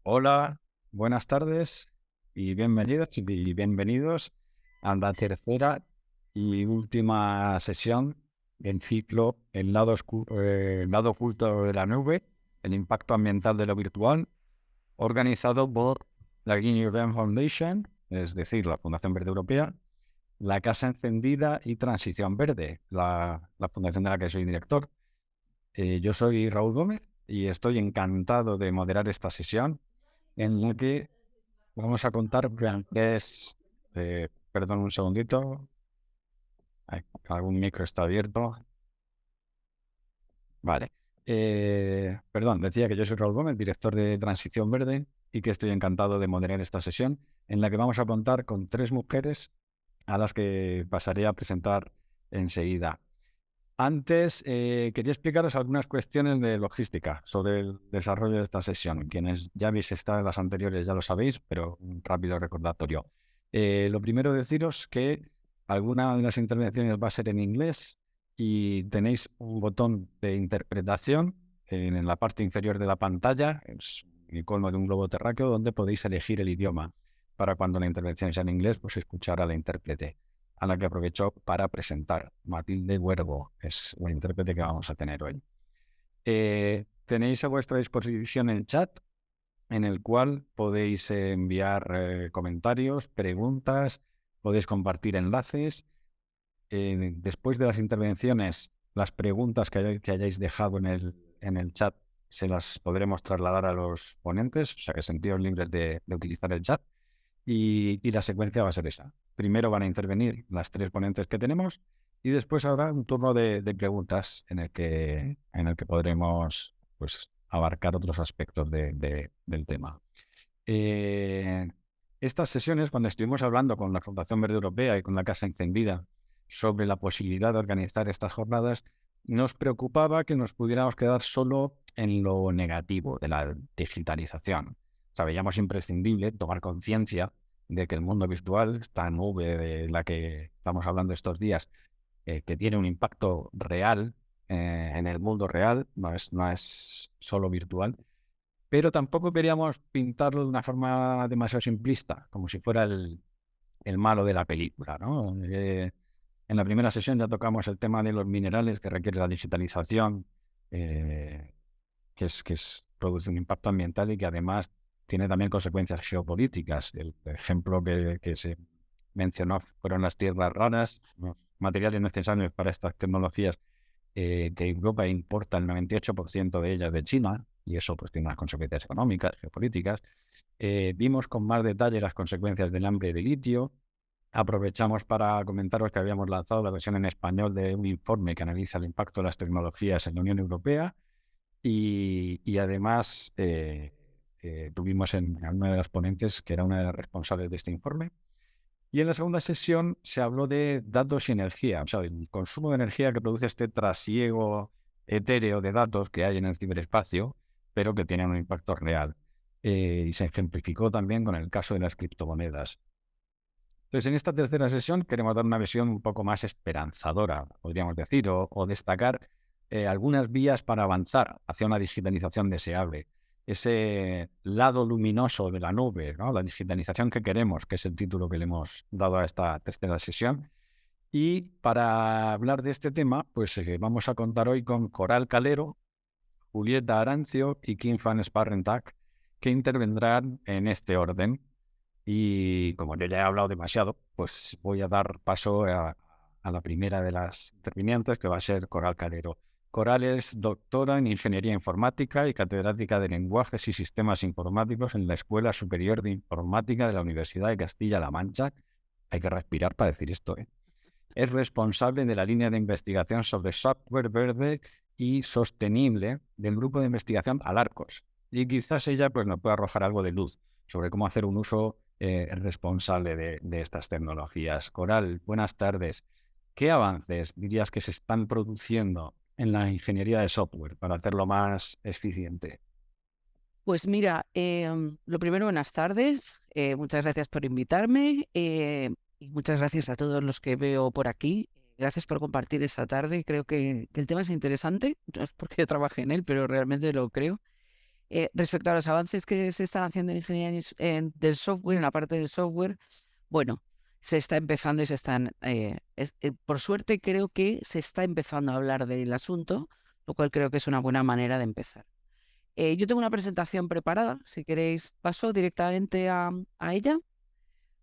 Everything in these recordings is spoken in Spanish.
Hola, buenas tardes y bienvenidos a la tercera y última sesión del ciclo El lado oculto de la nube, el impacto ambiental de lo virtual, organizado por la Green European Foundation, es decir, la Fundación Verde Europea, la Casa Encendida y Transición Verde, la fundación de la que soy director. Yo soy Raúl Gómez y estoy encantado de moderar esta sesión en la que vamos a contar qué es... perdón un segundito. Ay, algún micro está abierto. Vale. Perdón, decía que yo soy Raúl Gómez, director de Transición Verde, y que estoy encantado de moderar esta sesión en la que vamos a contar con tres mujeres a las que pasaré a presentar enseguida. Antes, quería explicaros algunas cuestiones de logística sobre el desarrollo de esta sesión. Quienes ya habéis estado en las anteriores ya lo sabéis, pero un rápido recordatorio. Lo primero, deciros que alguna de las intervenciones va a ser en inglés y tenéis un botón de interpretación en la parte inferior de la pantalla, es un icono de un globo terráqueo donde podéis elegir el idioma para cuando la intervención sea en inglés, pues escuchar a la intérprete, a la que aprovecho para presentar. Matilde Huergo es la intérprete que vamos a tener hoy. Tenéis a vuestra disposición el chat, en el cual podéis enviar comentarios, preguntas, podéis compartir enlaces. Después de las intervenciones, las preguntas que hayáis dejado en el chat se las podremos trasladar a los ponentes, o sea que sentidos libres de utilizar el chat. Y la secuencia va a ser esa. Primero van a intervenir las tres ponentes que tenemos y después habrá un turno de preguntas en el que podremos, pues, abarcar otros aspectos del tema. Estas sesiones, cuando estuvimos hablando con la Fundación Verde Europea y con la Casa Encendida sobre la posibilidad de organizar estas jornadas, nos preocupaba que nos pudiéramos quedar solo en lo negativo de la digitalización. O sea, veíamos imprescindible tomar conciencia de que el mundo virtual, esta nube de la que estamos hablando estos días, que tiene un impacto real en el mundo real, no es solo virtual, pero tampoco queríamos pintarlo de una forma demasiado simplista, como si fuera el malo de la película, ¿no? En la primera sesión ya tocamos el tema de los minerales que requiere la digitalización, que produce un impacto ambiental y que además tiene también consecuencias geopolíticas. El ejemplo que se mencionó fueron las tierras raras, los materiales necesarios para estas tecnologías, que Europa importa el 98% de ellas de China, y eso pues tiene unas consecuencias económicas, geopolíticas. Vimos con más detalle las consecuencias del hambre de litio. Aprovechamos para comentaros que habíamos lanzado la versión en español de un informe que analiza el impacto de las tecnologías en la Unión Europea y además tuvimos a una de las ponentes que era una de las responsables de este informe. Y en la segunda sesión se habló de datos y energía, o sea, el consumo de energía que produce este trasiego etéreo de datos que hay en el ciberespacio, pero que tienen un impacto real. Y se ejemplificó también con el caso de las criptomonedas. Entonces, en esta tercera sesión queremos dar una visión un poco más esperanzadora, podríamos decir, o destacar algunas vías para avanzar hacia una digitalización deseable. Ese lado luminoso de la nube, ¿no? La digitalización que queremos, que es el título que le hemos dado a esta tercera sesión. Y para hablar de este tema, pues vamos a contar hoy con Coral Calero, Julieta Arancio y Kim van Sparrentak, que intervendrán en este orden. Y como yo ya he hablado demasiado, pues voy a dar paso a la primera de las intervinientes, que va a ser Coral Calero. Coral es doctora en Ingeniería Informática y catedrática de Lenguajes y Sistemas Informáticos en la Escuela Superior de Informática de la Universidad de Castilla-La Mancha. Hay que respirar para decir esto, ¿eh? Es responsable de la línea de investigación sobre software verde y sostenible del grupo de investigación Alarcos. Y quizás ella pues, nos pueda arrojar algo de luz sobre cómo hacer un uso responsable de estas tecnologías. Coral, buenas tardes. ¿Qué avances dirías que se están produciendo en la ingeniería de software para hacerlo más eficiente? Pues mira, lo primero, buenas tardes. Muchas gracias por invitarme y muchas gracias a todos los que veo por aquí. Gracias por compartir esta tarde. Creo que el tema es interesante. No es porque yo trabaje en él, pero realmente lo creo. Respecto a los avances que se están haciendo en ingeniería del software, en la parte del software, bueno, se está empezando y se están, por suerte creo que se está empezando a hablar del asunto, lo cual creo que es una buena manera de empezar. Yo tengo una presentación preparada, si queréis paso directamente a ella,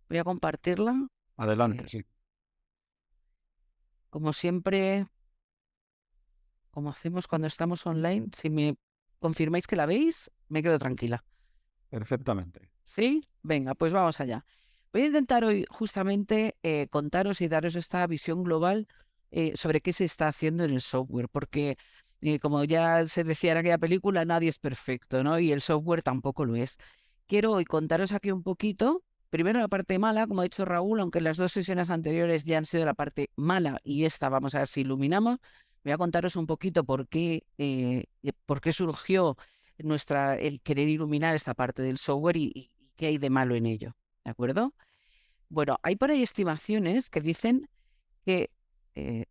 voy a compartirla. Adelante, sí. Como siempre, como hacemos cuando estamos online, si me confirmáis que la veis, me quedo tranquila. Perfectamente. ¿Sí? Venga, pues vamos allá. Voy a intentar hoy justamente contaros y daros esta visión global sobre qué se está haciendo en el software, porque como ya se decía en aquella película, nadie es perfecto, ¿no? Y el software tampoco lo es. Quiero hoy contaros aquí un poquito, primero la parte mala, como ha dicho Raúl, aunque las dos sesiones anteriores ya han sido la parte mala y esta vamos a ver si iluminamos. Voy a contaros un poquito por qué surgió el querer iluminar esta parte del software y qué hay de malo en ello, ¿de acuerdo? Bueno, hay por ahí estimaciones que dicen que eh,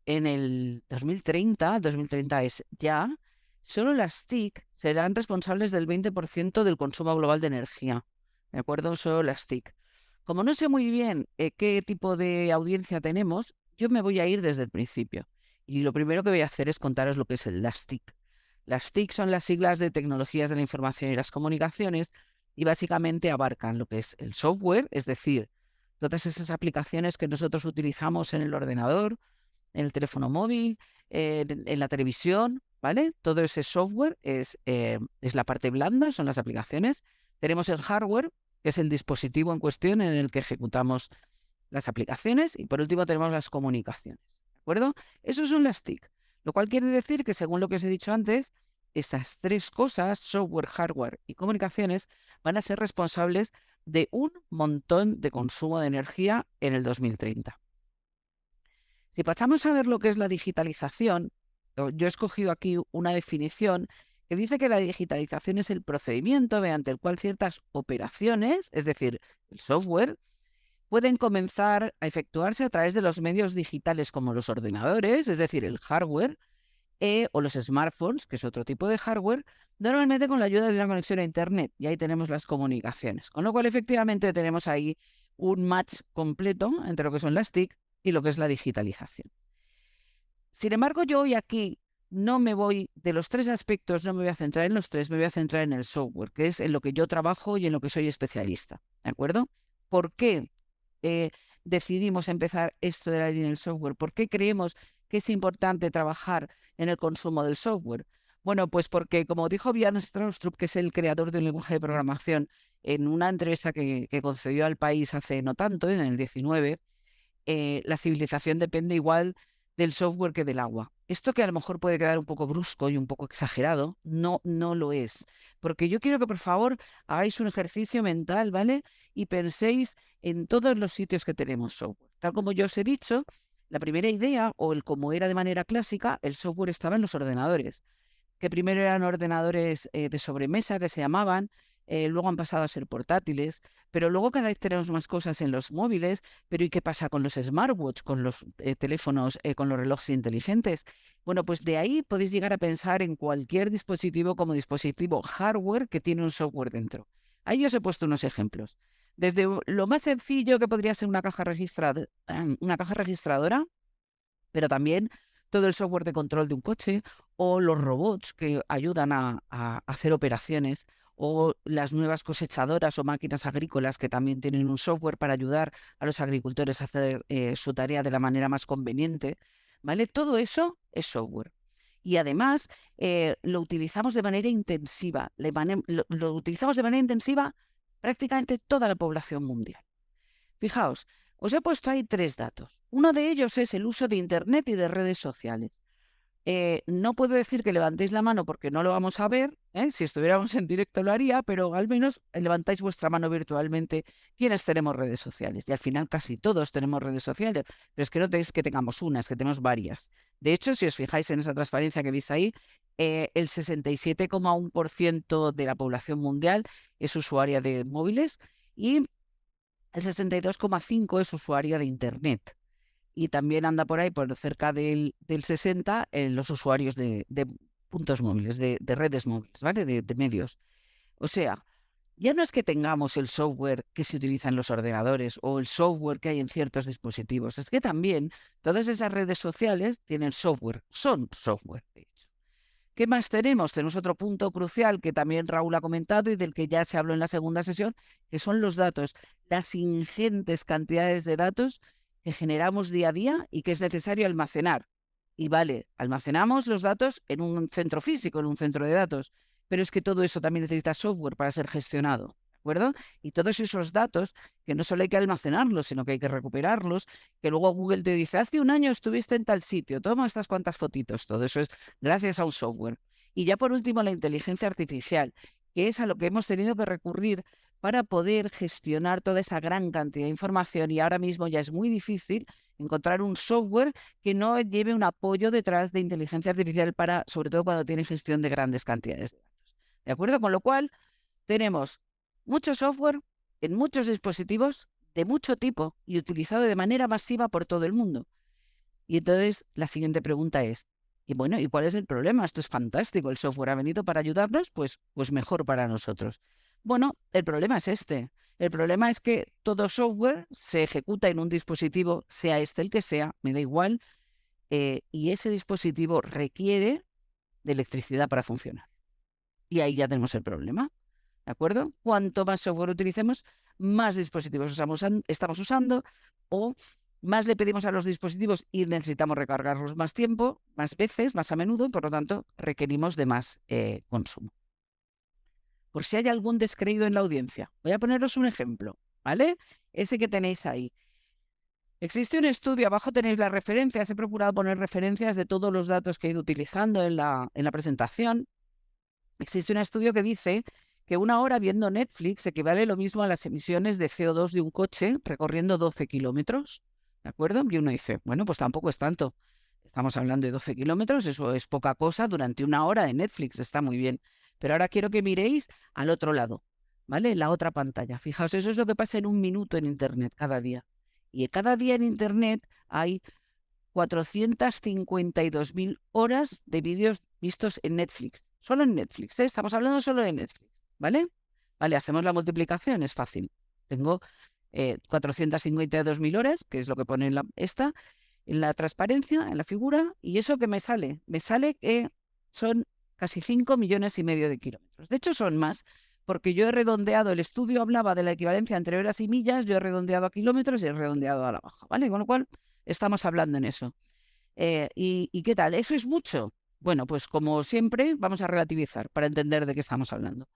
en el 2030 es ya, solo las TIC serán responsables del 20% del consumo global de energía, ¿de acuerdo? Solo las TIC. Como no sé muy bien qué tipo de audiencia tenemos, yo me voy a ir desde el principio. Y lo primero que voy a hacer es contaros lo que es las TIC. Las TIC son las siglas de Tecnologías de la Información y las Comunicaciones y básicamente abarcan lo que es el software, es decir, todas esas aplicaciones que nosotros utilizamos en el ordenador, en el teléfono móvil, en la televisión, ¿vale? Todo ese software es la parte blanda, son las aplicaciones. Tenemos el hardware, que es el dispositivo en cuestión en el que ejecutamos las aplicaciones. Y por último tenemos las comunicaciones, ¿de acuerdo? Esos son las TIC, lo cual quiere decir que según lo que os he dicho antes, esas tres cosas, software, hardware y comunicaciones, van a ser responsables de un montón de consumo de energía en el 2030. Si pasamos a ver lo que es la digitalización, yo he escogido aquí una definición que dice que la digitalización es el procedimiento mediante el cual ciertas operaciones, es decir, el software, pueden comenzar a efectuarse a través de los medios digitales como los ordenadores, es decir, el hardware, o los smartphones, que es otro tipo de hardware, normalmente con la ayuda de una conexión a Internet. Y ahí tenemos las comunicaciones. Con lo cual, efectivamente, tenemos ahí un match completo entre lo que son las TIC y lo que es la digitalización. Sin embargo, yo hoy aquí no me voy, de los tres aspectos, no me voy a centrar en los tres, me voy a centrar en el software, que es en lo que yo trabajo y en lo que soy especialista. ¿De acuerdo? ¿Por qué decidimos empezar esto de la línea del software? ¿Por qué creemos que es importante trabajar en el consumo del software? Bueno, pues porque, como dijo Bjarne Stroustrup, que es el creador del lenguaje de programación, en una entrevista que concedió al país hace no tanto, en el 19, la civilización depende igual del software que del agua. Esto que a lo mejor puede quedar un poco brusco y un poco exagerado, no lo es. Porque yo quiero que por favor hagáis un ejercicio mental, ¿vale? Y penséis en todos los sitios que tenemos software. Tal como yo os he dicho, la primera idea, o el como era de manera clásica, el software estaba en los ordenadores, que primero eran ordenadores de sobremesa que se llamaban, luego han pasado a ser portátiles, pero luego cada vez tenemos más cosas en los móviles. Pero ¿y qué pasa con los smartwatch, con los teléfonos, con los relojes inteligentes? Bueno, pues de ahí podéis llegar a pensar en cualquier dispositivo como dispositivo hardware que tiene un software dentro. Ahí os he puesto unos ejemplos. Desde lo más sencillo que podría ser una caja una caja registradora, pero también todo el software de control de un coche, o los robots que ayudan a hacer operaciones, o las nuevas cosechadoras o máquinas agrícolas que también tienen un software para ayudar a los agricultores a hacer su tarea de la manera más conveniente, ¿vale? Todo eso es software. Y además lo utilizamos de manera intensiva, lo utilizamos de manera intensiva prácticamente toda la población mundial. Fijaos, os he puesto ahí tres datos. Uno de ellos es el uso de Internet y de redes sociales. No puedo decir que levantéis la mano porque no lo vamos a ver. Si estuviéramos en directo lo haría, pero al menos levantáis vuestra mano virtualmente quienes tenemos redes sociales. Y al final casi todos tenemos redes sociales, pero es que no tenéis que tengamos una, es que tenemos varias. De hecho, si os fijáis en esa transparencia que veis ahí, el 67,1% de la población mundial es usuaria de móviles y el 62,5% es usuaria de Internet. Y también anda por ahí, por cerca del 60%, en los usuarios puntos móviles, de redes móviles, ¿vale? De medios. O sea, ya no es que tengamos el software que se utiliza en los ordenadores o el software que hay en ciertos dispositivos, es que también todas esas redes sociales tienen software, son software, de hecho. ¿Qué más tenemos? Tenemos otro punto crucial que también Raúl ha comentado y del que ya se habló en la segunda sesión, que son los datos, las ingentes cantidades de datos que generamos día a día y que es necesario almacenar. Y vale, almacenamos los datos en un centro físico, en un centro de datos, pero es que todo eso también necesita software para ser gestionado, ¿de acuerdo? Y todos esos datos, que no solo hay que almacenarlos, sino que hay que recuperarlos, que luego Google te dice, hace un año estuviste en tal sitio, toma estas cuantas fotitos, todo eso es gracias a un software. Y ya por último, la inteligencia artificial, que es a lo que hemos tenido que recurrir para poder gestionar toda esa gran cantidad de información y ahora mismo ya es muy difícil encontrar un software que no lleve un apoyo detrás de inteligencia artificial para, sobre todo cuando tiene gestión de grandes cantidades de datos. ¿De acuerdo? Con lo cual, tenemos mucho software en muchos dispositivos de mucho tipo y utilizado de manera masiva por todo el mundo. Y entonces la siguiente pregunta es, y bueno, ¿y cuál es el problema? Esto es fantástico, el software ha venido para ayudarnos, pues mejor para nosotros. Bueno, el problema es este. El problema es que todo software se ejecuta en un dispositivo, sea este el que sea, me da igual, y ese dispositivo requiere de electricidad para funcionar. Y ahí ya tenemos el problema, ¿de acuerdo? Cuanto más software utilicemos, más dispositivos estamos usando o más le pedimos a los dispositivos y necesitamos recargarlos más tiempo, más veces, más a menudo, y por lo tanto requerimos de más consumo. Por si hay algún descreído en la audiencia, voy a poneros un ejemplo, ¿vale? Ese que tenéis ahí. Existe un estudio, abajo tenéis las referencias, he procurado poner referencias de todos los datos que he ido utilizando en la presentación. Existe un estudio que dice que una hora viendo Netflix equivale lo mismo a las emisiones de CO2 de un coche recorriendo 12 kilómetros, ¿de acuerdo? Y uno dice, bueno, pues tampoco es tanto. Estamos hablando de 12 kilómetros, eso es poca cosa durante una hora de Netflix, está muy bien. Pero ahora quiero que miréis al otro lado, ¿vale? La otra pantalla. Fijaos, eso es lo que pasa en un minuto en Internet cada día. Y cada día en Internet hay 452.000 horas de vídeos vistos en Netflix. Solo en Netflix, ¿eh? Estamos hablando solo de Netflix, ¿vale? Vale, hacemos la multiplicación, es fácil. Tengo 452.000 horas, que es lo que pone en la transparencia, en la figura, y eso que me sale que son casi 5,5 millones de kilómetros. De hecho, son más, porque yo he redondeado, el estudio hablaba de la equivalencia entre horas y millas, yo he redondeado a kilómetros y he redondeado a la baja, ¿vale? Con lo cual, estamos hablando en eso. ¿Y qué tal? ¿Eso es mucho? Bueno, pues como siempre, vamos a relativizar para entender de qué estamos hablando.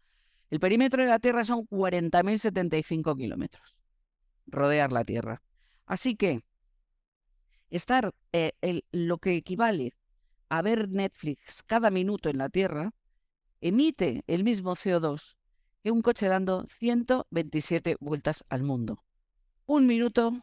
El perímetro de la Tierra son 40.075 kilómetros. Rodear la Tierra. Así que estar lo que equivale a ver Netflix cada minuto en la Tierra emite el mismo CO2 que un coche dando 127 vueltas al mundo. Un minuto,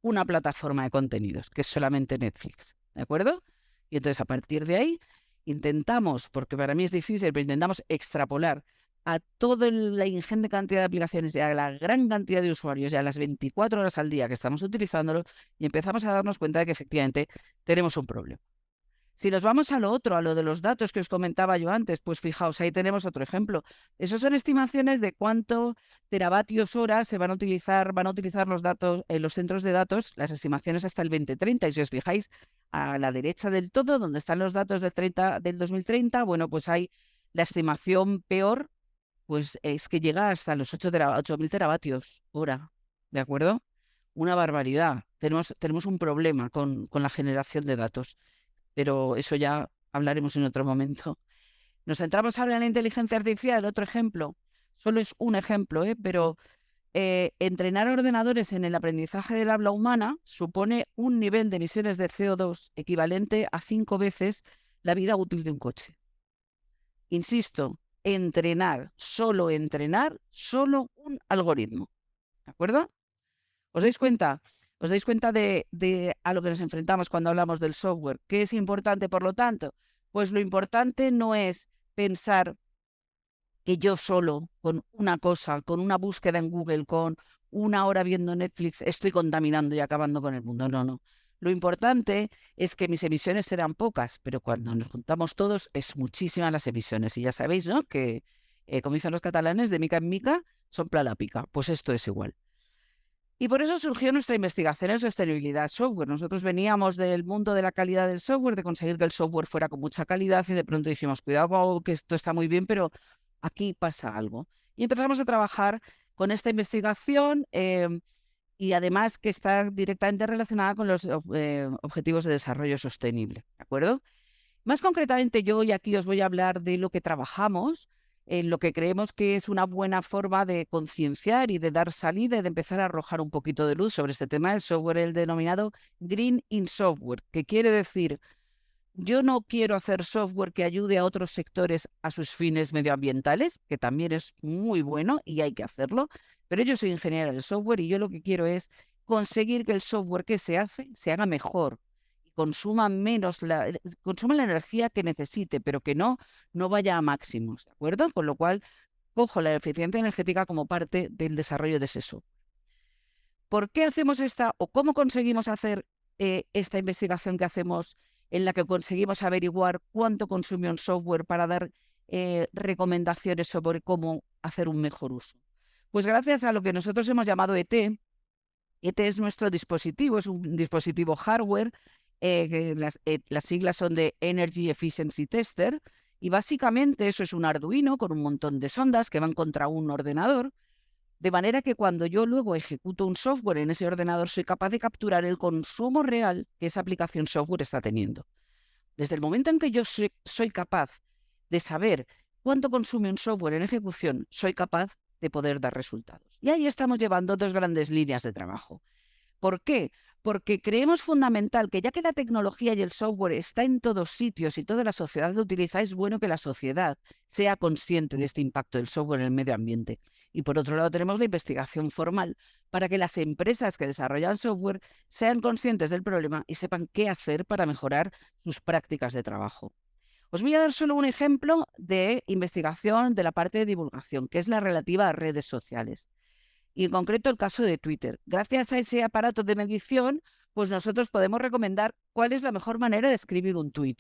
una plataforma de contenidos, que es solamente Netflix, ¿de acuerdo? Y entonces a partir de ahí intentamos, porque para mí es difícil, pero intentamos extrapolar a toda la ingente cantidad de aplicaciones y a la gran cantidad de usuarios y a las 24 horas al día que estamos utilizándolo y empezamos a darnos cuenta de que efectivamente tenemos un problema. Si nos vamos a lo otro, a lo de los datos que os comentaba yo antes, pues fijaos, ahí tenemos otro ejemplo. Esas son estimaciones de cuánto teravatios hora se van a utilizar los datos en los centros de datos, las estimaciones hasta el 2030. Y si os fijáis a la derecha del todo, donde están los datos del 2030, bueno, pues hay la estimación peor, pues es que llega hasta los 8.000 teravatios hora, ¿de acuerdo? Una barbaridad. Tenemos un problema con la generación de datos. Pero eso ya hablaremos en otro momento. Nos centramos ahora en la inteligencia artificial, otro ejemplo. Solo es un ejemplo, pero entrenar ordenadores en el aprendizaje del habla humana supone un nivel de emisiones de CO2 equivalente a 5 veces la vida útil de un coche. Insisto, solo un algoritmo. ¿De acuerdo? ¿Os dais cuenta? ¿Os dais cuenta de a lo que nos enfrentamos cuando hablamos del software? ¿Qué es importante, por lo tanto? Pues lo importante no es pensar que yo solo, con una cosa, con una búsqueda en Google, con una hora viendo Netflix, estoy contaminando y acabando con el mundo. No, no. Lo importante es que mis emisiones serán pocas, pero cuando nos juntamos todos es muchísimas las emisiones. Y ya sabéis, ¿no? Que, como dicen los catalanes, de mica en mica son la pica. Pues esto es igual. Y por eso surgió nuestra investigación en sostenibilidad software. Nosotros veníamos del mundo de la calidad del software, de conseguir que el software fuera con mucha calidad y de pronto dijimos, cuidado, que esto está muy bien, pero aquí pasa algo. Y empezamos a trabajar con esta investigación y además que está directamente relacionada con los objetivos de desarrollo sostenible, ¿de acuerdo? Más concretamente, yo hoy aquí os voy a hablar de lo que trabajamos, en lo que creemos que es una buena forma de concienciar y de dar salida y de empezar a arrojar un poquito de luz sobre este tema del software, el denominado Green in Software, que quiere decir, yo no quiero hacer software que ayude a otros sectores a sus fines medioambientales, que también es muy bueno y hay que hacerlo, pero yo soy ingeniera del software y yo lo que quiero es conseguir que el software que se hace se haga mejor y consuma la energía que necesite, pero que no vaya a máximos, ¿de acuerdo? Con lo cual, cojo la eficiencia energética como parte del desarrollo de ese software. ¿Por qué hacemos esta o cómo conseguimos hacer esta investigación que hacemos en la que conseguimos averiguar cuánto consume un software para dar recomendaciones sobre cómo hacer un mejor uso? Pues gracias a lo que nosotros hemos llamado ET. ET es nuestro dispositivo, es un dispositivo hardware, que las siglas son de Energy Efficiency Tester, y básicamente eso es un Arduino con un montón de sondas que van contra un ordenador, de manera que cuando yo luego ejecuto un software en ese ordenador soy capaz de capturar el consumo real que esa aplicación software está teniendo. Desde el momento en que yo soy capaz de saber cuánto consume un software en ejecución, soy capaz de poder dar resultados. Y ahí estamos llevando dos grandes líneas de trabajo. ¿Por qué? Porque creemos fundamental que ya que la tecnología y el software está en todos sitios y toda la sociedad lo utiliza, es bueno que la sociedad sea consciente de este impacto del software en el medio ambiente. Y por otro lado tenemos la investigación formal para que las empresas que desarrollan software sean conscientes del problema y sepan qué hacer para mejorar sus prácticas de trabajo. Os voy a dar solo un ejemplo de investigación de la parte de divulgación, que es la relativa a redes sociales. Y en concreto el caso de Twitter. Gracias a ese aparato de medición, pues nosotros podemos recomendar cuál es la mejor manera de escribir un tweet.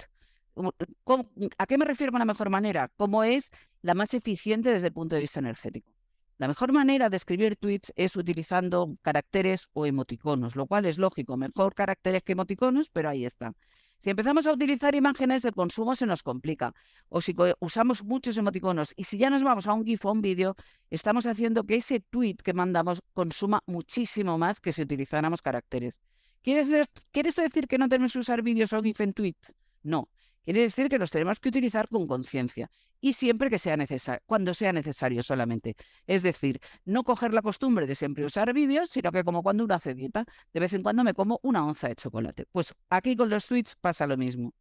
¿A qué me refiero con la mejor manera? ¿Cómo es la más eficiente desde el punto de vista energético? La mejor manera de escribir tweets es utilizando caracteres o emoticonos, lo cual es lógico, mejor caracteres que emoticonos, pero ahí está. Si empezamos a utilizar imágenes, el consumo se nos complica. O si usamos muchos emoticonos y si ya nos vamos a un GIF o un vídeo, estamos haciendo que ese tweet que mandamos consuma muchísimo más que si utilizáramos caracteres. ¿Quiere esto decir que no tenemos que usar vídeos o GIF en tweets? No. Quiere decir que los tenemos que utilizar con conciencia y siempre que sea necesario, cuando sea necesario solamente. Es decir, no coger la costumbre de siempre usar vídeos, sino que como cuando uno hace dieta, de vez en cuando me como una onza de chocolate. Pues aquí con los tweets pasa lo mismo.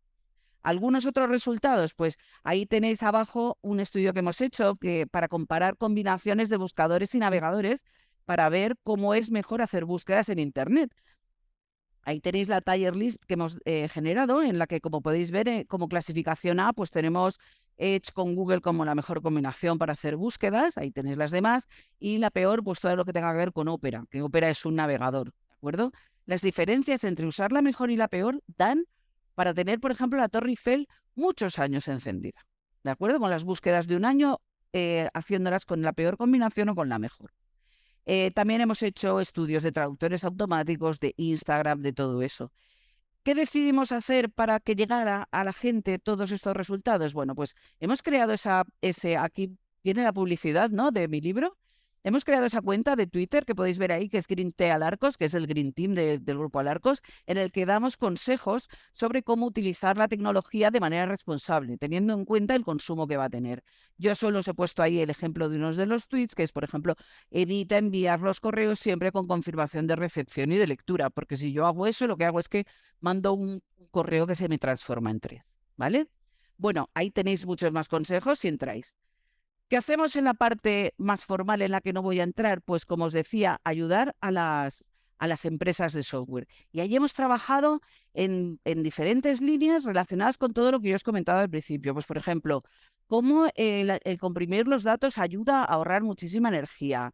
Algunos otros resultados, pues ahí tenéis abajo un estudio que hemos hecho para comparar combinaciones de buscadores y navegadores para ver cómo es mejor hacer búsquedas en Internet. Ahí tenéis la tier list que hemos generado, en la que, como podéis ver, como clasificación A, pues tenemos Edge con Google como la mejor combinación para hacer búsquedas. Ahí tenéis las demás. Y la peor, pues todo lo que tenga que ver con Opera, que Opera es un navegador, ¿de acuerdo? Las diferencias entre usar la mejor y la peor dan para tener, por ejemplo, la Torre Eiffel muchos años encendida, ¿de acuerdo? Con las búsquedas de un año, haciéndolas con la peor combinación o con la mejor. También hemos hecho estudios de traductores automáticos, de Instagram, de todo eso. ¿Qué decidimos hacer para que llegara a la gente todos estos resultados? Bueno, pues hemos creado aquí viene la publicidad, ¿no?, de mi libro. Hemos creado esa cuenta de Twitter que podéis ver ahí, que es Green Tea Alarcos, que es el Green Team del grupo Alarcos, en el que damos consejos sobre cómo utilizar la tecnología de manera responsable, teniendo en cuenta el consumo que va a tener. Yo solo os he puesto ahí el ejemplo de uno de los tweets, que es, por ejemplo, evita enviar los correos siempre con confirmación de recepción y de lectura, porque si yo hago eso, lo que hago es que mando un correo que se me transforma en 3, ¿vale? Bueno, ahí tenéis muchos más consejos si entráis. ¿Qué hacemos en la parte más formal en la que no voy a entrar? Pues, como os decía, ayudar a las empresas de software. Y ahí hemos trabajado en diferentes líneas relacionadas con todo lo que yo os comentaba al principio. Pues, por ejemplo, cómo el comprimir los datos ayuda a ahorrar muchísima energía.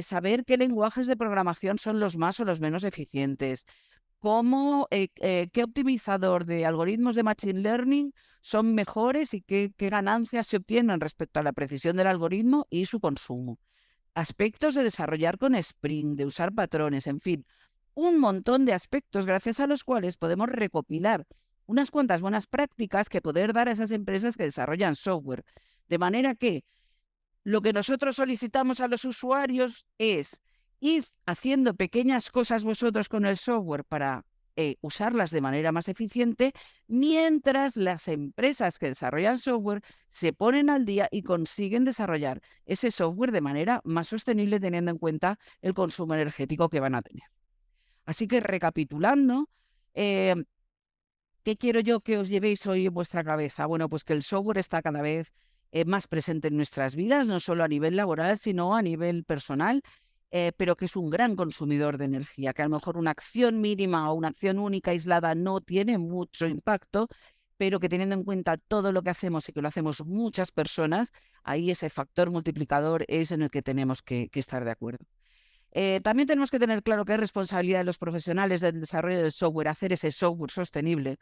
Saber qué lenguajes de programación son los más o los menos eficientes. qué optimizador de algoritmos de Machine Learning son mejores y qué ganancias se obtienen respecto a la precisión del algoritmo y su consumo. Aspectos de desarrollar con Spring, de usar patrones, en fin, un montón de aspectos gracias a los cuales podemos recopilar unas cuantas buenas prácticas que poder dar a esas empresas que desarrollan software. De manera que lo que nosotros solicitamos a los usuarios es ir haciendo pequeñas cosas vosotros con el software para usarlas de manera más eficiente, mientras las empresas que desarrollan software se ponen al día y consiguen desarrollar ese software de manera más sostenible teniendo en cuenta el consumo energético que van a tener. Así que recapitulando, eh, ¿qué quiero yo que os llevéis hoy en vuestra cabeza? Bueno, pues que el software está cada vez más presente en nuestras vidas, no solo a nivel laboral, sino a nivel personal, pero que es un gran consumidor de energía, que a lo mejor una acción mínima o una acción única aislada no tiene mucho impacto, pero que teniendo en cuenta todo lo que hacemos y que lo hacemos muchas personas, ahí ese factor multiplicador es en el que tenemos que estar de acuerdo. También tenemos que tener claro que es responsabilidad de los profesionales del desarrollo del software hacer ese software sostenible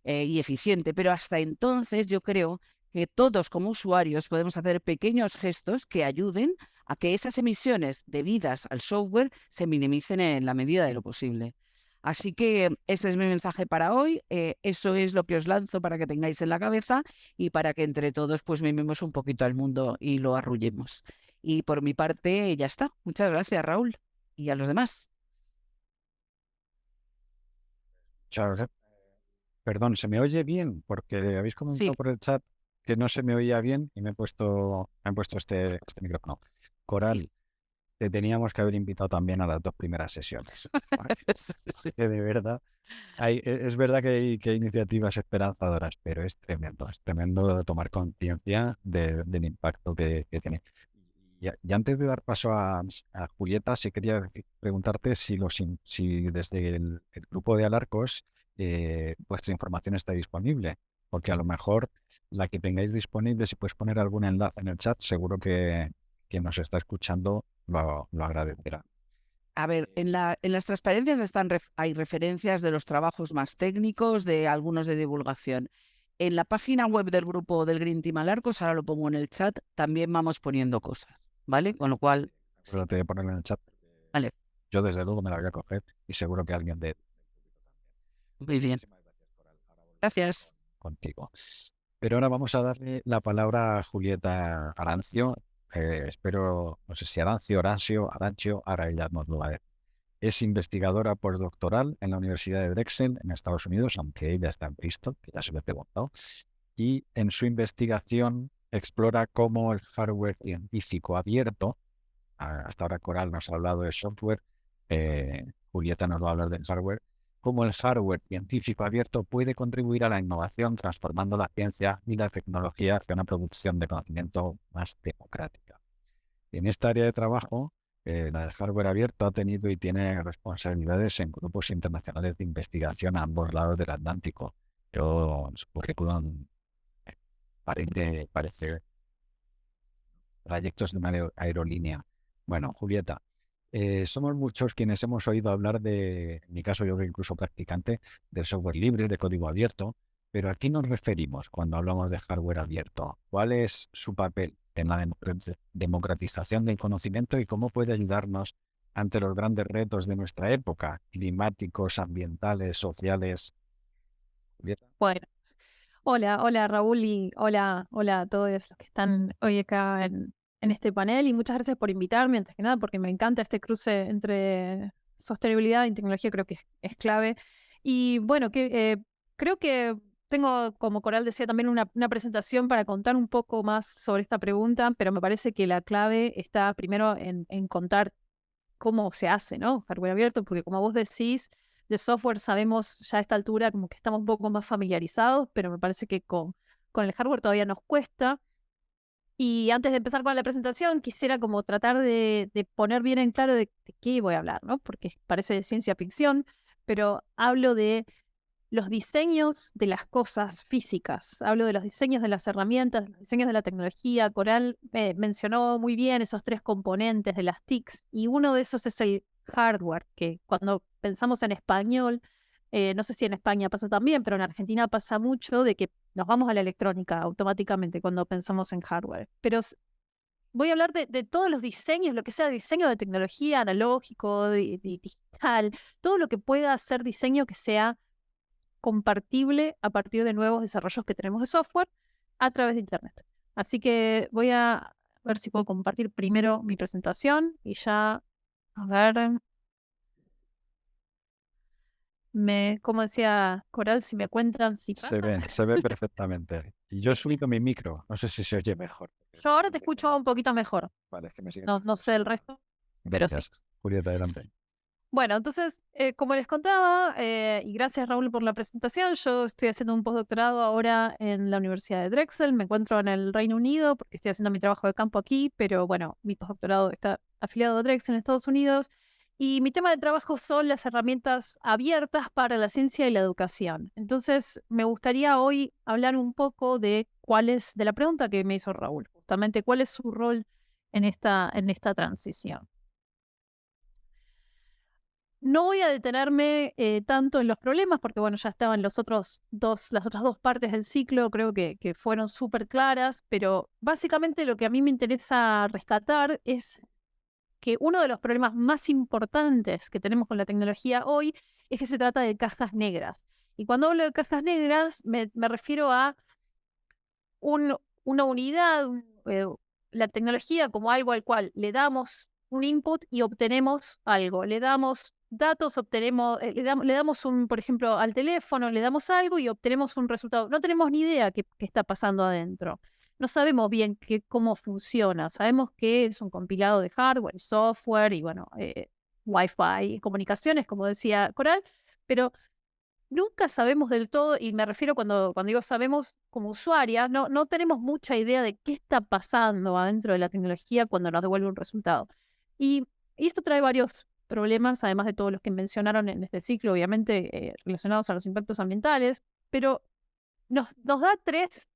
y eficiente, pero hasta entonces yo creo que todos como usuarios podemos hacer pequeños gestos que ayuden a que esas emisiones debidas al software se minimicen en la medida de lo posible. Así que ese es mi mensaje para hoy. Eso es lo que os lanzo para que tengáis en la cabeza y para que entre todos pues mimemos un poquito al mundo y lo arrullemos. Y por mi parte ya está. Muchas gracias, Raúl. Y a los demás. Charles, perdón, ¿se me oye bien? Porque habéis comentado Sí, por el chat que no se me oía bien y me he puesto este micrófono. sí. Coral, te teníamos que haber invitado también a las 2 primeras sesiones, ¿vale? Sí. Que de verdad, es verdad que hay iniciativas esperanzadoras, pero es tremendo tomar conciencia del impacto que tiene. Y antes de dar paso a Julieta, sí quería preguntarte si desde el grupo de Alarcos vuestra información está disponible, porque a lo mejor la que tengáis disponible, si puedes poner algún enlace en el chat, seguro que quien nos está escuchando lo agradecerá. A ver, en las transparencias hay referencias de los trabajos más técnicos, de algunos de divulgación. En la página web del grupo del Green Team Alarcos, ahora lo pongo en el chat, también vamos poniendo cosas, ¿vale? Con lo cual, sí, Acuérdate de ponerlo en el chat. vale, Yo desde luego me la voy a coger y seguro que alguien de... muy bien. Muchísimas gracias, Coral. Ahora volvemos Gracias. contigo. Pero ahora vamos a darle la palabra a Julieta Arancio. Espero, no sé si Arancio, ahora ella nos lo va a decir. Es investigadora postdoctoral en la Universidad de Drexel, en Estados Unidos, aunque ella está en Bristol, que ya se me ha preguntado. Y en su investigación explora cómo el hardware científico abierto, hasta ahora Coral nos ha hablado de software, Julieta nos va a hablar del hardware, cómo el hardware científico abierto puede contribuir a la innovación, transformando la ciencia y la tecnología hacia una producción de conocimiento más democrática. En esta área de trabajo, la del hardware abierto ha tenido y tiene responsabilidades en grupos internacionales de investigación a ambos lados del Atlántico. Su currículum parece trayectos de una aerolínea. Bueno, Julieta, somos muchos quienes hemos oído hablar en mi caso yo que incluso practicante, del software libre, de código abierto, pero ¿a qué nos referimos cuando hablamos de hardware abierto? ¿Cuál es su papel en la democratización del conocimiento y cómo puede ayudarnos ante los grandes retos de nuestra época, climáticos, ambientales, sociales? Julieta. Bueno, hola Raúl y hola a todos los que están hoy acá en este panel y muchas gracias por invitarme, antes que nada, porque me encanta este cruce entre sostenibilidad y tecnología, creo que es clave. Y bueno, creo que tengo, como Coral decía, también una presentación para contar un poco más sobre esta pregunta, pero me parece que la clave está primero en contar cómo se hace, ¿no? Hardware abierto, porque como vos decís, de software sabemos ya a esta altura como que estamos un poco más familiarizados, pero me parece que con el hardware todavía nos cuesta. Y antes de empezar con la presentación, quisiera como tratar de poner bien en claro de qué voy a hablar, ¿no? Porque parece ciencia ficción, pero hablo de los diseños de las cosas físicas, hablo de los diseños de las herramientas, los diseños de la tecnología. Coral mencionó muy bien esos 3 componentes de las TICs y uno de esos es el hardware, que cuando pensamos en español No sé si en España pasa también, pero en Argentina pasa mucho de que nos vamos a la electrónica automáticamente cuando pensamos en hardware. Pero voy a hablar de todos los diseños, lo que sea diseño de tecnología, analógico, digital, todo lo que pueda ser diseño que sea compartible a partir de nuevos desarrollos que tenemos de software a través de Internet. Así que voy a ver si puedo compartir primero mi presentación y ya, a ver, como decía Coral, si me cuentan si Se pasa. se ve perfectamente. Y yo he subido mi micro, no sé si se oye mejor. Yo ahora te escucho un poquito mejor. Vale, es que me siguen No diciendo sé el eso. resto, pero sí. Gracias. Julieta, adelante. Bueno, entonces, como les contaba, y gracias Raúl por la presentación, yo estoy haciendo un postdoctorado ahora en la Universidad de Drexel, me encuentro en el Reino Unido porque estoy haciendo mi trabajo de campo aquí, pero bueno, mi postdoctorado está afiliado a Drexel en Estados Unidos, y mi tema de trabajo son las herramientas abiertas para la ciencia y la educación. Entonces, me gustaría hoy hablar un poco de de la pregunta que me hizo Raúl, justamente cuál es su rol en esta transición. No voy a detenerme tanto en los problemas, porque bueno, ya estaban las otras dos partes del ciclo, creo que fueron súper claras, pero básicamente lo que a mí me interesa rescatar es que uno de los problemas más importantes que tenemos con la tecnología hoy es que se trata de cajas negras. Y cuando hablo de cajas negras, me refiero a una unidad, la tecnología como algo al cual le damos un input y obtenemos algo. Le damos datos, obtenemos, le damos por ejemplo, al teléfono, le damos algo y obtenemos un resultado. No tenemos ni idea qué está pasando adentro. No sabemos bien cómo funciona. Sabemos que es un compilado de hardware y software y, bueno, Wi-Fi y comunicaciones, como decía Coral, pero nunca sabemos del todo, y me refiero cuando digo sabemos como usuaria, no tenemos mucha idea de qué está pasando adentro de la tecnología cuando nos devuelve un resultado. Y esto trae varios problemas, además de todos los que mencionaron en este ciclo, obviamente relacionados a los impactos ambientales, pero nos da tres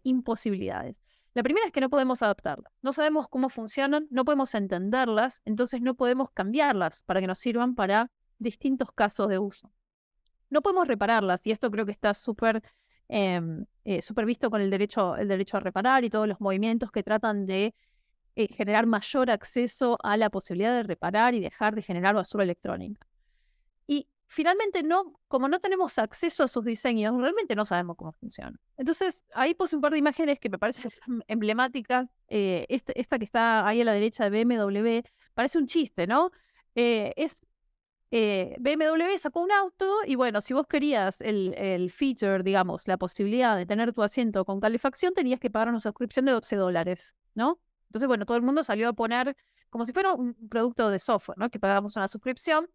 imposibilidades. La primera es que no podemos adaptarlas. No sabemos cómo funcionan, no podemos entenderlas, entonces no podemos cambiarlas para que nos sirvan para distintos casos de uso. No podemos repararlas, y esto creo que está súper visto con el derecho a reparar y todos los movimientos que tratan de generar mayor acceso a la posibilidad de reparar y dejar de generar basura electrónica. Y finalmente, como no tenemos acceso a sus diseños, realmente no sabemos cómo funcionan. Entonces, ahí puse un par de imágenes que me parecen emblemáticas. Esta que está ahí a la derecha de BMW parece un chiste, ¿no? BMW sacó un auto y bueno, si vos querías el feature, digamos, la posibilidad de tener tu asiento con calefacción, tenías que pagar una suscripción de $12, ¿no? Entonces, bueno, todo el mundo salió a poner como si fuera un producto de software, ¿no? Que pagamos una suscripción.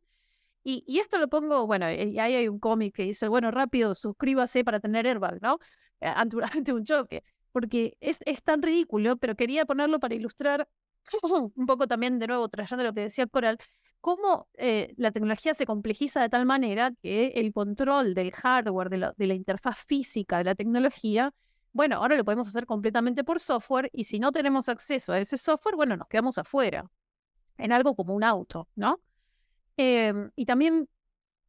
Y esto lo pongo, bueno, y ahí hay un cómic que dice, bueno, rápido, suscríbase para tener airbag, ¿no? Ante un choque. Porque es tan ridículo, pero quería ponerlo para ilustrar un poco también, de nuevo, trayendo lo que decía Coral, cómo la tecnología se complejiza de tal manera que el control del hardware, de la interfaz física de la tecnología, bueno, ahora lo podemos hacer completamente por software, y si no tenemos acceso a ese software, bueno, nos quedamos afuera, en algo como un auto, ¿no? Y también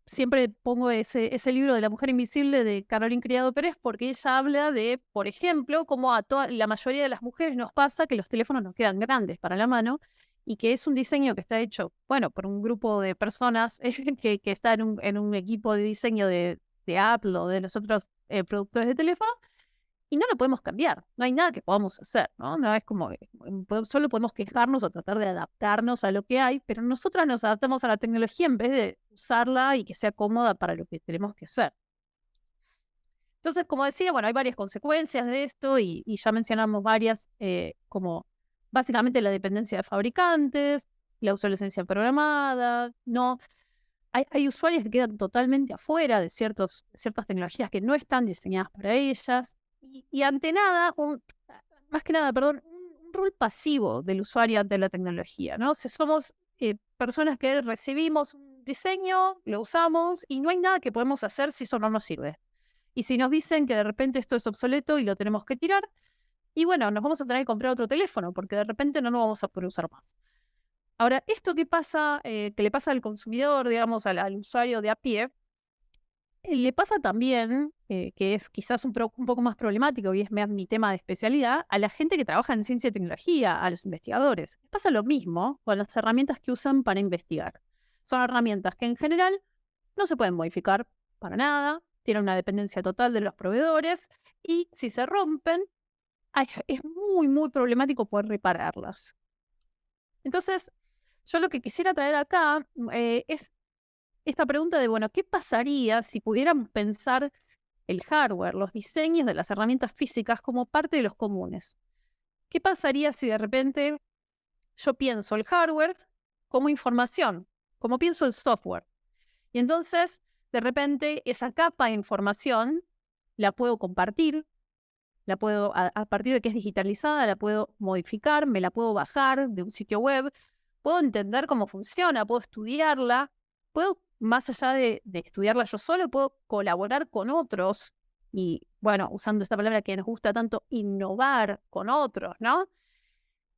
siempre pongo ese libro de La Mujer Invisible de Caroline Criado Pérez, porque ella habla de, por ejemplo, cómo a la mayoría de las mujeres nos pasa que los teléfonos nos quedan grandes para la mano, y que es un diseño que está hecho, bueno, por un grupo de personas que está en un equipo de diseño de Apple o de los otros productores de teléfono, y no lo podemos cambiar, no hay nada que podamos hacer, ¿no? No es como que solo podemos quejarnos o tratar de adaptarnos a lo que hay, pero nosotras nos adaptamos a la tecnología en vez de usarla y que sea cómoda para lo que tenemos que hacer. Entonces, como decía, bueno, hay varias consecuencias de esto y ya mencionamos varias, como básicamente la dependencia de fabricantes, la obsolescencia programada, no. Hay usuarios que quedan totalmente afuera de ciertas tecnologías que no están diseñadas para ellas. Y ante nada, más que nada, perdón, un rol pasivo del usuario ante la tecnología, ¿no? Si somos personas que recibimos un diseño, lo usamos y no hay nada que podemos hacer si eso no nos sirve. Y si nos dicen que de repente esto es obsoleto y lo tenemos que tirar, y bueno, nos vamos a tener que comprar otro teléfono porque de repente no lo vamos a poder usar más. Ahora, esto que pasa, que le pasa al consumidor, digamos, al usuario de a pie, Le pasa también, que es quizás un poco más problemático y es mi tema de especialidad, a la gente que trabaja en ciencia y tecnología, a los investigadores. Les pasa lo mismo con las herramientas que usan para investigar. Son herramientas que en general no se pueden modificar para nada, tienen una dependencia total de los proveedores y si se rompen, es muy, muy problemático poder repararlas. Entonces, yo lo que quisiera traer acá es esta pregunta de, bueno, ¿qué pasaría si pudiéramos pensar el hardware, los diseños de las herramientas físicas como parte de los comunes? ¿Qué pasaría si de repente yo pienso el hardware como información, como pienso el software? Y entonces, de repente, esa capa de información la puedo compartir, la puedo, a partir de que es digitalizada, la puedo modificar, me la puedo bajar de un sitio web, puedo entender cómo funciona, puedo estudiarla, puedo, más allá de estudiarla yo solo, puedo colaborar con otros y, bueno, usando esta palabra que nos gusta tanto, innovar con otros, ¿no?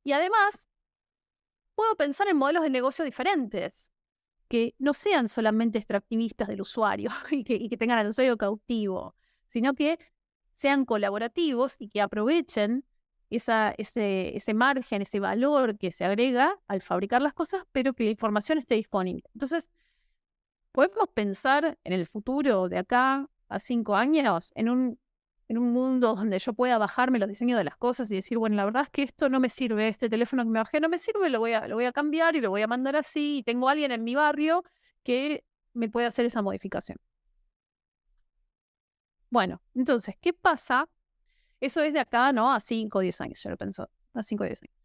Y además, puedo pensar en modelos de negocio diferentes, que no sean solamente extractivistas del usuario y que tengan al usuario cautivo, sino que sean colaborativos y que aprovechen ese margen, ese valor que se agrega al fabricar las cosas, pero que la información esté disponible. Entonces, podemos pensar en el futuro de acá a 5 años, en un mundo donde yo pueda bajarme los diseños de las cosas y decir, bueno, la verdad es que esto no me sirve, este teléfono que me bajé no me sirve, lo voy a cambiar y lo voy a mandar así, y tengo a alguien en mi barrio que me puede hacer esa modificación. Bueno, entonces, ¿qué pasa? Eso es de acá, ¿no? A 5 o 10 años, yo lo pienso, a 5 o 10 años.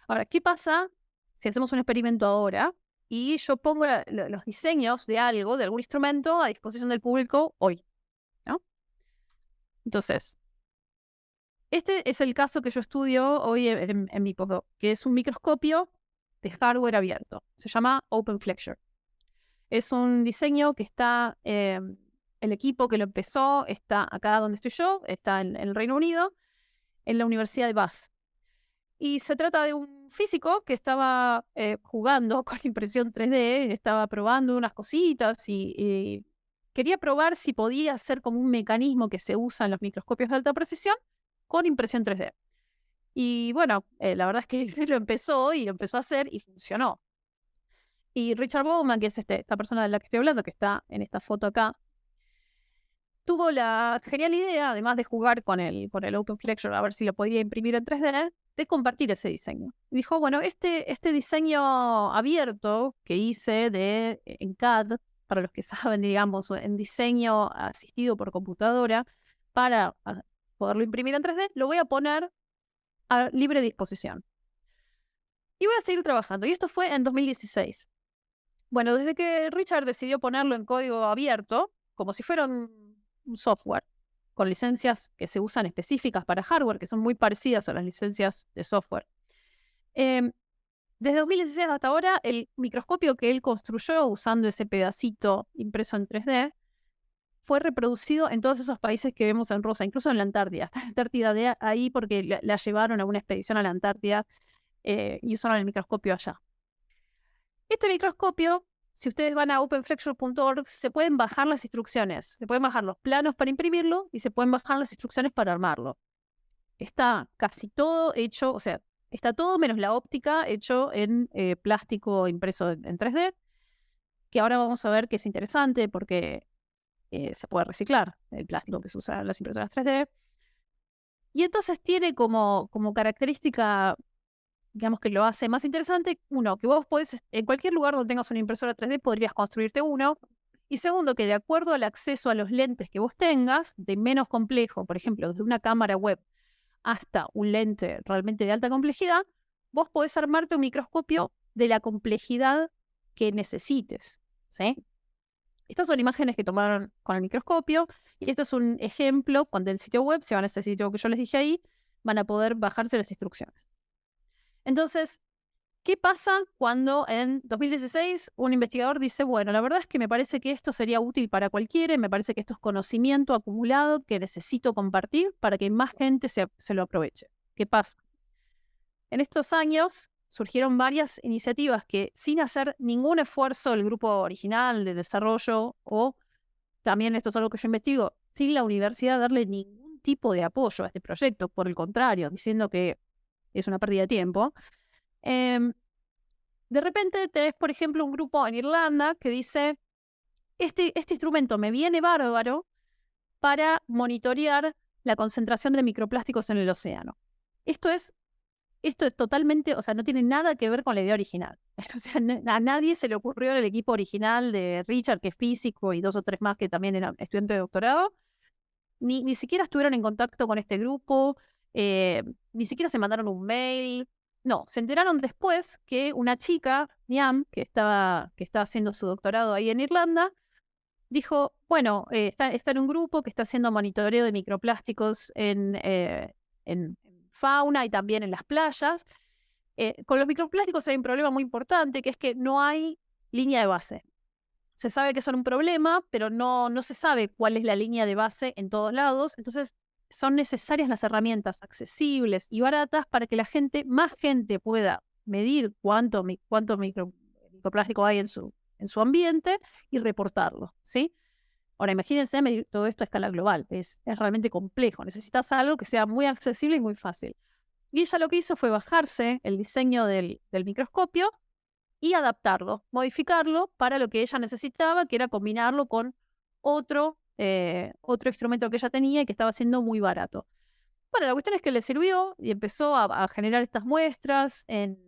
Ahora, ¿qué pasa si hacemos un experimento ahora y yo pongo los diseños de algo, de algún instrumento, a disposición del público hoy, ¿no? Entonces, este es el caso que yo estudio hoy en mi postdoc, que es un microscopio de hardware abierto. Se llama OpenFlexure. Es un diseño que está, el equipo que lo empezó está acá donde estoy yo, está en el Reino Unido, en la Universidad de Bath. Y se trata de un físico que estaba jugando con impresión 3D, estaba probando unas cositas y quería probar si podía hacer como un mecanismo que se usa en los microscopios de alta precisión con impresión 3D. Y bueno, la verdad es que él lo empezó y lo empezó a hacer y funcionó. Y Richard Bowman, que es esta persona de la que estoy hablando, que está en esta foto acá, tuvo la genial idea, además de jugar con el OpenFlexure a ver si lo podía imprimir en 3D, de compartir ese diseño. Dijo, bueno, este diseño abierto que hice en CAD, para los que saben, digamos, en diseño asistido por computadora, para poderlo imprimir en 3D, lo voy a poner a libre disposición. Y voy a seguir trabajando. Y esto fue en 2016. Bueno, desde que Richard decidió ponerlo en código abierto, como si fuera un software, con licencias que se usan específicas para hardware, que son muy parecidas a las licencias de software. Desde 2016 hasta ahora, el microscopio que él construyó usando ese pedacito impreso en 3D fue reproducido en todos esos países que vemos en rosa, incluso en la Antártida. Está en la Antártida de ahí porque la llevaron a una expedición a la Antártida y usaron el microscopio allá. Este microscopio, si ustedes van a openflexure.org, se pueden bajar las instrucciones. Se pueden bajar los planos para imprimirlo y se pueden bajar las instrucciones para armarlo. Está casi todo hecho, o sea, está todo menos la óptica hecho en plástico impreso en 3D, que ahora vamos a ver que es interesante porque se puede reciclar el plástico que se usa en las impresoras 3D. Y entonces tiene como característica, digamos que lo hace más interesante, uno, que vos podés, en cualquier lugar donde tengas una impresora 3D, podrías construirte uno. Y segundo, que de acuerdo al acceso a los lentes que vos tengas, de menos complejo, por ejemplo, desde una cámara web hasta un lente realmente de alta complejidad, vos podés armarte un microscopio de la complejidad que necesites, ¿sí? Estas son imágenes que tomaron con el microscopio y esto es un ejemplo. Cuando el sitio web, si van a ese sitio que yo les dije ahí, van a poder bajarse las instrucciones. Entonces, ¿qué pasa cuando en 2016 un investigador dice, bueno, la verdad es que me parece que esto sería útil para cualquiera, me parece que esto es conocimiento acumulado que necesito compartir para que más gente se lo aproveche? ¿Qué pasa? En estos años surgieron varias iniciativas que, sin hacer ningún esfuerzo del grupo original de desarrollo o también esto es algo que yo investigo, sin la universidad darle ningún tipo de apoyo a este proyecto, por el contrario, diciendo que es una pérdida de tiempo. em, de repente tenés, por ejemplo, un grupo en Irlanda que dice, este instrumento me viene bárbaro para monitorear la concentración de microplásticos en el océano. Esto es totalmente, o sea, no tiene nada que ver con la idea original. O sea, a nadie se le ocurrió en el equipo original de Richard, que es físico, y 2 o 3 más que también eran estudiantes de doctorado, ni siquiera estuvieron en contacto con este grupo, ni siquiera se mandaron un mail. No, se enteraron después que una chica, Niam, que estaba haciendo su doctorado ahí en Irlanda, dijo, bueno, está en un grupo que está haciendo monitoreo de microplásticos en fauna y también en las playas. Con los microplásticos hay un problema muy importante, que es que no hay línea de base. Se sabe que son un problema, pero no se sabe cuál es la línea de base en todos lados. Entonces, son necesarias las herramientas accesibles y baratas para que más gente pueda medir cuánto microplástico hay en su ambiente y reportarlo, ¿sí? Ahora, imagínense medir todo esto a escala global. Es realmente complejo. Necesitas algo que sea muy accesible y muy fácil. Y ella lo que hizo fue bajarse el diseño del microscopio y adaptarlo, modificarlo para lo que ella necesitaba, que era combinarlo con otro instrumento que ella tenía y que estaba siendo muy barato. Bueno, la cuestión es que le sirvió y empezó a generar estas muestras en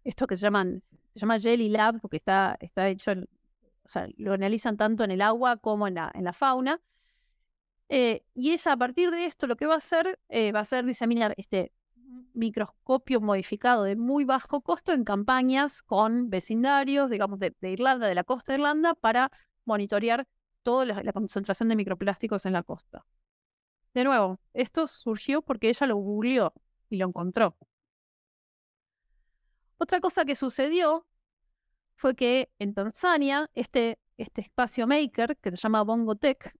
esto que se llama Jelly Lab, porque está hecho, o sea, lo analizan tanto en el agua como en la fauna. Y ella, a partir de esto, lo que va a hacer diseminar este microscopio modificado de muy bajo costo en campañas con vecindarios, digamos, de Irlanda, de la costa de Irlanda, para monitorear toda la concentración de microplásticos en la costa. De nuevo, esto surgió porque ella lo googleó y lo encontró. Otra cosa que sucedió fue que en Tanzania, este espacio maker, que se llama Bongotech,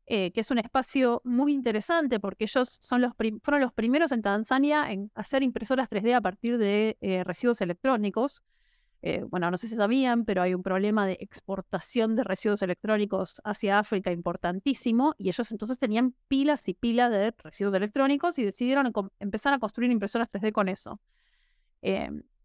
que es un espacio muy interesante porque ellos fueron los primeros en Tanzania en hacer impresoras 3D a partir de residuos electrónicos. Bueno, no sé si sabían, pero hay un problema de exportación de residuos electrónicos hacia África importantísimo, y ellos entonces tenían pilas y pilas de residuos electrónicos y decidieron empezar a construir impresoras 3D con eso.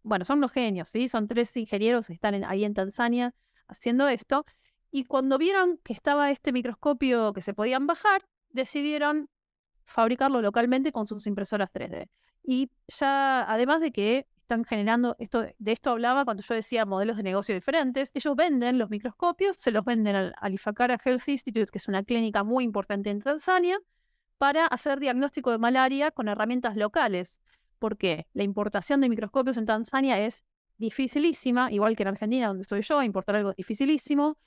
Bueno, son unos genios, ¿sí? Son 3 ingenieros que están ahí en Tanzania haciendo esto. Y cuando vieron que estaba este microscopio que se podían bajar, decidieron fabricarlo localmente con sus impresoras 3D. Y ya, además de que están generando, de esto hablaba cuando yo decía modelos de negocio diferentes, ellos venden los microscopios, se los venden al Ifakara Health Institute, que es una clínica muy importante en Tanzania, para hacer diagnóstico de malaria con herramientas locales. Porque la importación de microscopios en Tanzania es dificilísima, igual que en Argentina, donde estoy yo, importar algo es dificilísimo.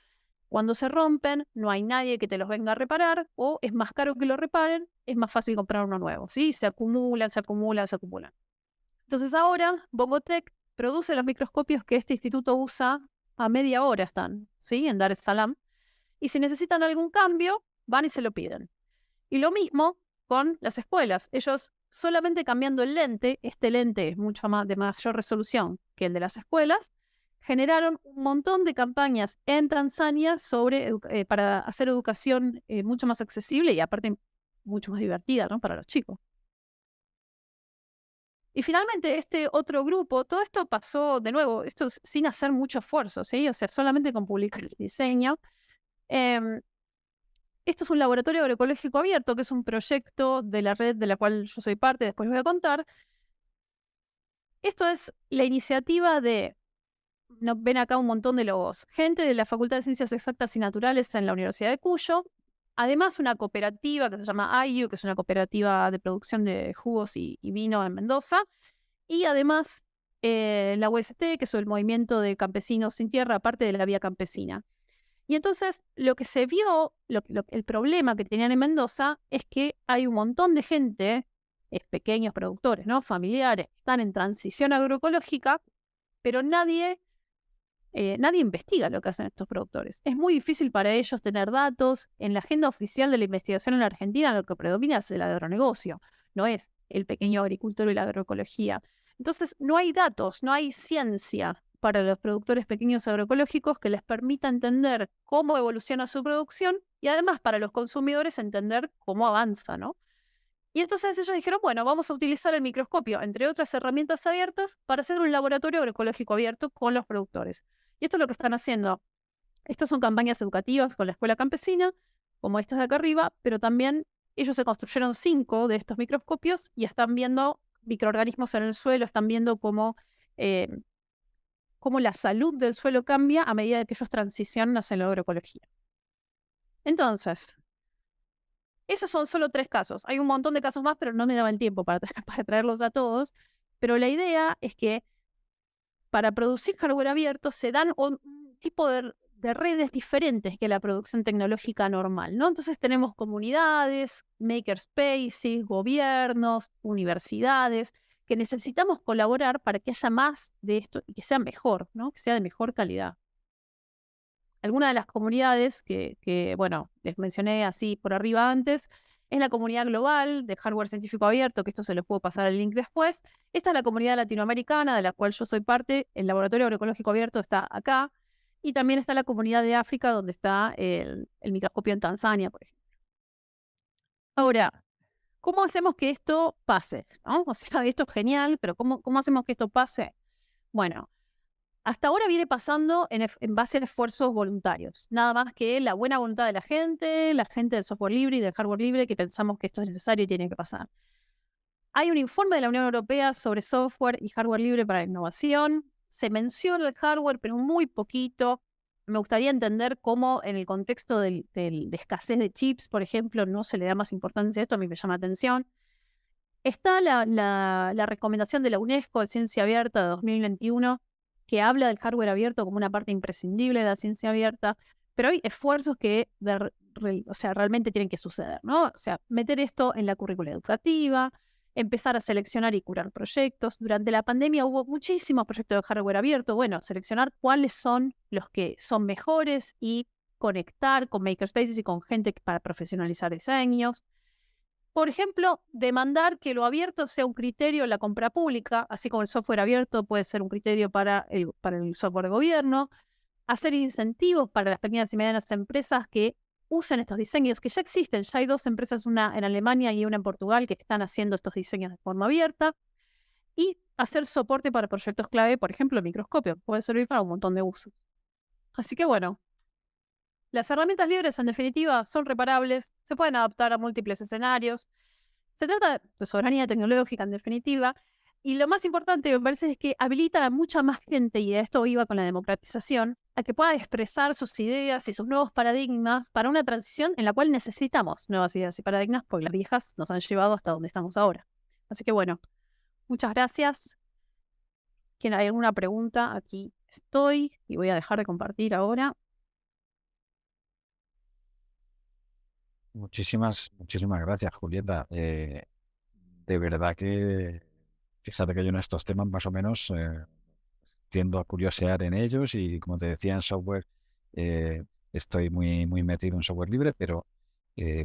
Cuando se rompen, no hay nadie que te los venga a reparar, o es más caro que lo reparen, es más fácil comprar uno nuevo, ¿sí? Se acumulan. Entonces ahora, Bongotech produce los microscopios que este instituto usa a media hora están, ¿sí? En Dar es Salaam. Y si necesitan algún cambio, van y se lo piden. Y lo mismo con las escuelas. Ellos solamente cambiando el lente, este lente es mucho más de mayor resolución que el de las escuelas, generaron un montón de campañas en Tanzania para hacer educación mucho más accesible y aparte mucho más divertida, ¿no? Para los chicos. Y finalmente este otro grupo, todo esto pasó de nuevo, esto sin hacer mucho esfuerzo, ¿sí? O sea, solamente con publicar el diseño. Esto es un laboratorio agroecológico abierto, que es un proyecto de la red de la cual yo soy parte, después les voy a contar. Esto es la iniciativa de, ven acá un montón de logos, gente de la Facultad de Ciencias Exactas y Naturales en la Universidad de Cuyo, además una cooperativa que se llama IU, que es una cooperativa de producción de jugos y vino en Mendoza, y además la UST, que es el Movimiento de Campesinos Sin Tierra, aparte de la Vía Campesina. Y entonces lo que se vio, el problema que tenían en Mendoza es que hay un montón de gente, pequeños productores, ¿no? Familiares, que están en transición agroecológica, pero nadie investiga lo que hacen estos productores. Es muy difícil para ellos tener datos. En la agenda oficial de la investigación en la Argentina lo que predomina es el agronegocio, no es el pequeño agricultor y la agroecología. Entonces no hay datos, no hay ciencia para los productores pequeños agroecológicos que les permita entender cómo evoluciona su producción y además para los consumidores entender cómo avanza, ¿no? Y entonces ellos dijeron, bueno, vamos a utilizar el microscopio, entre otras herramientas abiertas, para hacer un laboratorio agroecológico abierto con los productores. Y esto es lo que están haciendo. Estas son campañas educativas con la escuela campesina, como estas de acá arriba, pero también ellos se construyeron 5 de estos microscopios y están viendo microorganismos en el suelo, están viendo cómo la salud del suelo cambia a medida que ellos transicionan hacia la agroecología. Entonces, esos son solo 3 casos. Hay un montón de casos más, pero no me daba el tiempo para traerlos a todos. Pero la idea es que para producir hardware abierto se dan un tipo de redes diferentes que la producción tecnológica normal, ¿no? Entonces tenemos comunidades, makerspaces, gobiernos, universidades, que necesitamos colaborar para que haya más de esto y que sea mejor, ¿no? Que sea de mejor calidad. Algunas de las comunidades que, bueno, les mencioné así por arriba antes, es la comunidad global de hardware científico abierto, que esto se los puedo pasar el link después. Esta es la comunidad latinoamericana, de la cual yo soy parte. El laboratorio agroecológico abierto está acá. Y también está la comunidad de África, donde está el microscopio en Tanzania, por ejemplo. Ahora, ¿cómo hacemos que esto pase? ¿No? O sea, esto es genial, pero ¿cómo hacemos que esto pase? Bueno, hasta ahora viene pasando en base a esfuerzos voluntarios. Nada más que la buena voluntad de la gente del software libre y del hardware libre, que pensamos que esto es necesario y tiene que pasar. Hay un informe de la Unión Europea sobre software y hardware libre para la innovación. Se menciona el hardware, pero muy poquito. Me gustaría entender cómo en el contexto de escasez de chips, por ejemplo, no se le da más importancia a esto. A mí me llama la atención. Está la recomendación de la UNESCO de Ciencia Abierta de 2021, que habla del hardware abierto como una parte imprescindible de la ciencia abierta, pero hay esfuerzos que realmente tienen que suceder, ¿no? O sea, meter esto en la currícula educativa, empezar a seleccionar y curar proyectos. Durante la pandemia hubo muchísimos proyectos de hardware abierto. Bueno, seleccionar cuáles son los que son mejores y conectar con makerspaces y con gente para profesionalizar diseños. Por ejemplo, demandar que lo abierto sea un criterio en la compra pública, así como el software abierto puede ser un criterio para el software de gobierno. Hacer incentivos para las pequeñas y medianas empresas que usen estos diseños, que ya existen. Ya hay 2 empresas, una en Alemania y una en Portugal, que están haciendo estos diseños de forma abierta. Y hacer soporte para proyectos clave, por ejemplo, el microscopio. Puede servir para un montón de usos. Así que bueno, las herramientas libres, en definitiva, son reparables, se pueden adaptar a múltiples escenarios. Se trata de soberanía tecnológica, en definitiva. Y lo más importante, me parece, es que habilitan a mucha más gente, y a esto iba con la democratización, a que pueda expresar sus ideas y sus nuevos paradigmas para una transición en la cual necesitamos nuevas ideas y paradigmas, porque las viejas nos han llevado hasta donde estamos ahora. Así que bueno, muchas gracias. ¿Quién hay alguna pregunta? Aquí estoy y voy a dejar de compartir ahora. Muchísimas gracias, Julieta. De verdad que, fíjate que yo en estos temas más o menos tiendo a curiosear en ellos y, como te decía, en software estoy muy metido en software libre, pero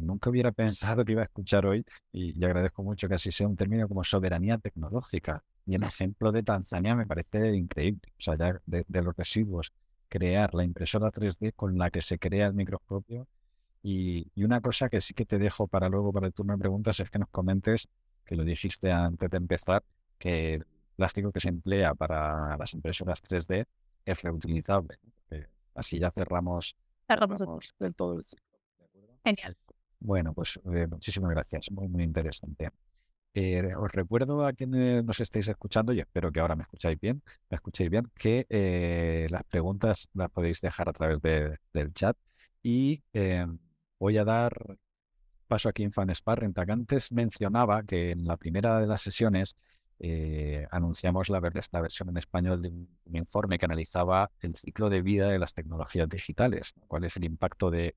nunca hubiera pensado que iba a escuchar hoy, y agradezco mucho que así sea, un término como soberanía tecnológica. Y el ejemplo de Tanzania me parece increíble. O sea, ya de los residuos, crear la impresora 3D con la que se crea el microscopio. Y una cosa que sí que te dejo para luego, para el turno de preguntas, es que nos comentes, que lo dijiste antes de empezar, que el plástico que se emplea para las impresoras 3D es reutilizable, ¿no? Así ya cerramos del todo el ciclo. ¿De acuerdo? Genial. Bueno, pues muchísimas gracias, muy interesante. Os recuerdo a quienes nos estáis escuchando, y espero que ahora me escuchéis bien, que las preguntas las podéis dejar a través del chat, y voy a dar paso aquí en FanSparring. Antes mencionaba que en la primera de las sesiones anunciamos la versión en español de un informe que analizaba el ciclo de vida de las tecnologías digitales, ¿no? Cuál es el impacto de,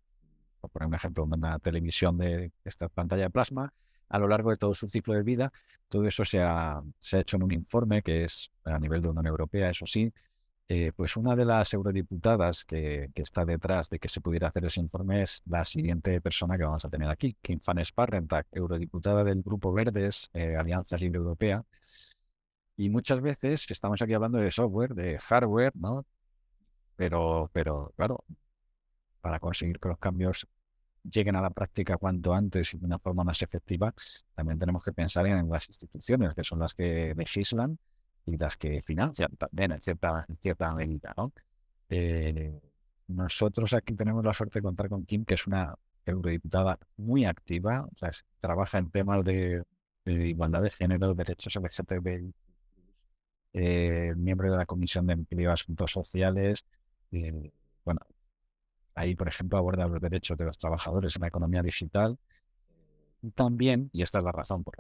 por poner un ejemplo, una televisión de esta pantalla de plasma a lo largo de todo su ciclo de vida. Todo eso se ha hecho en un informe que es a nivel de Unión Europea, eso sí. Pues una de las eurodiputadas que está detrás de que se pudiera hacer ese informe es la siguiente persona que vamos a tener aquí, Kim van Sparrentak, eurodiputada del Grupo Verdes, Alianza Libre Europea. Y muchas veces estamos aquí hablando de software, de hardware, ¿no? Pero claro, para conseguir que los cambios lleguen a la práctica cuanto antes y de una forma más efectiva, también tenemos que pensar en las instituciones, que son las que legislan y las que financian también en cierta medida, ¿no? Eh, Nosotros aquí tenemos la suerte de contar con Kim, que es una eurodiputada muy activa, o sea, trabaja en temas de igualdad de género, derechos LGTBI, miembro de la Comisión de Empleo y Asuntos Sociales. Bueno, ahí, por ejemplo, aborda los derechos de los trabajadores en la economía digital. Y también, y esta es la razón por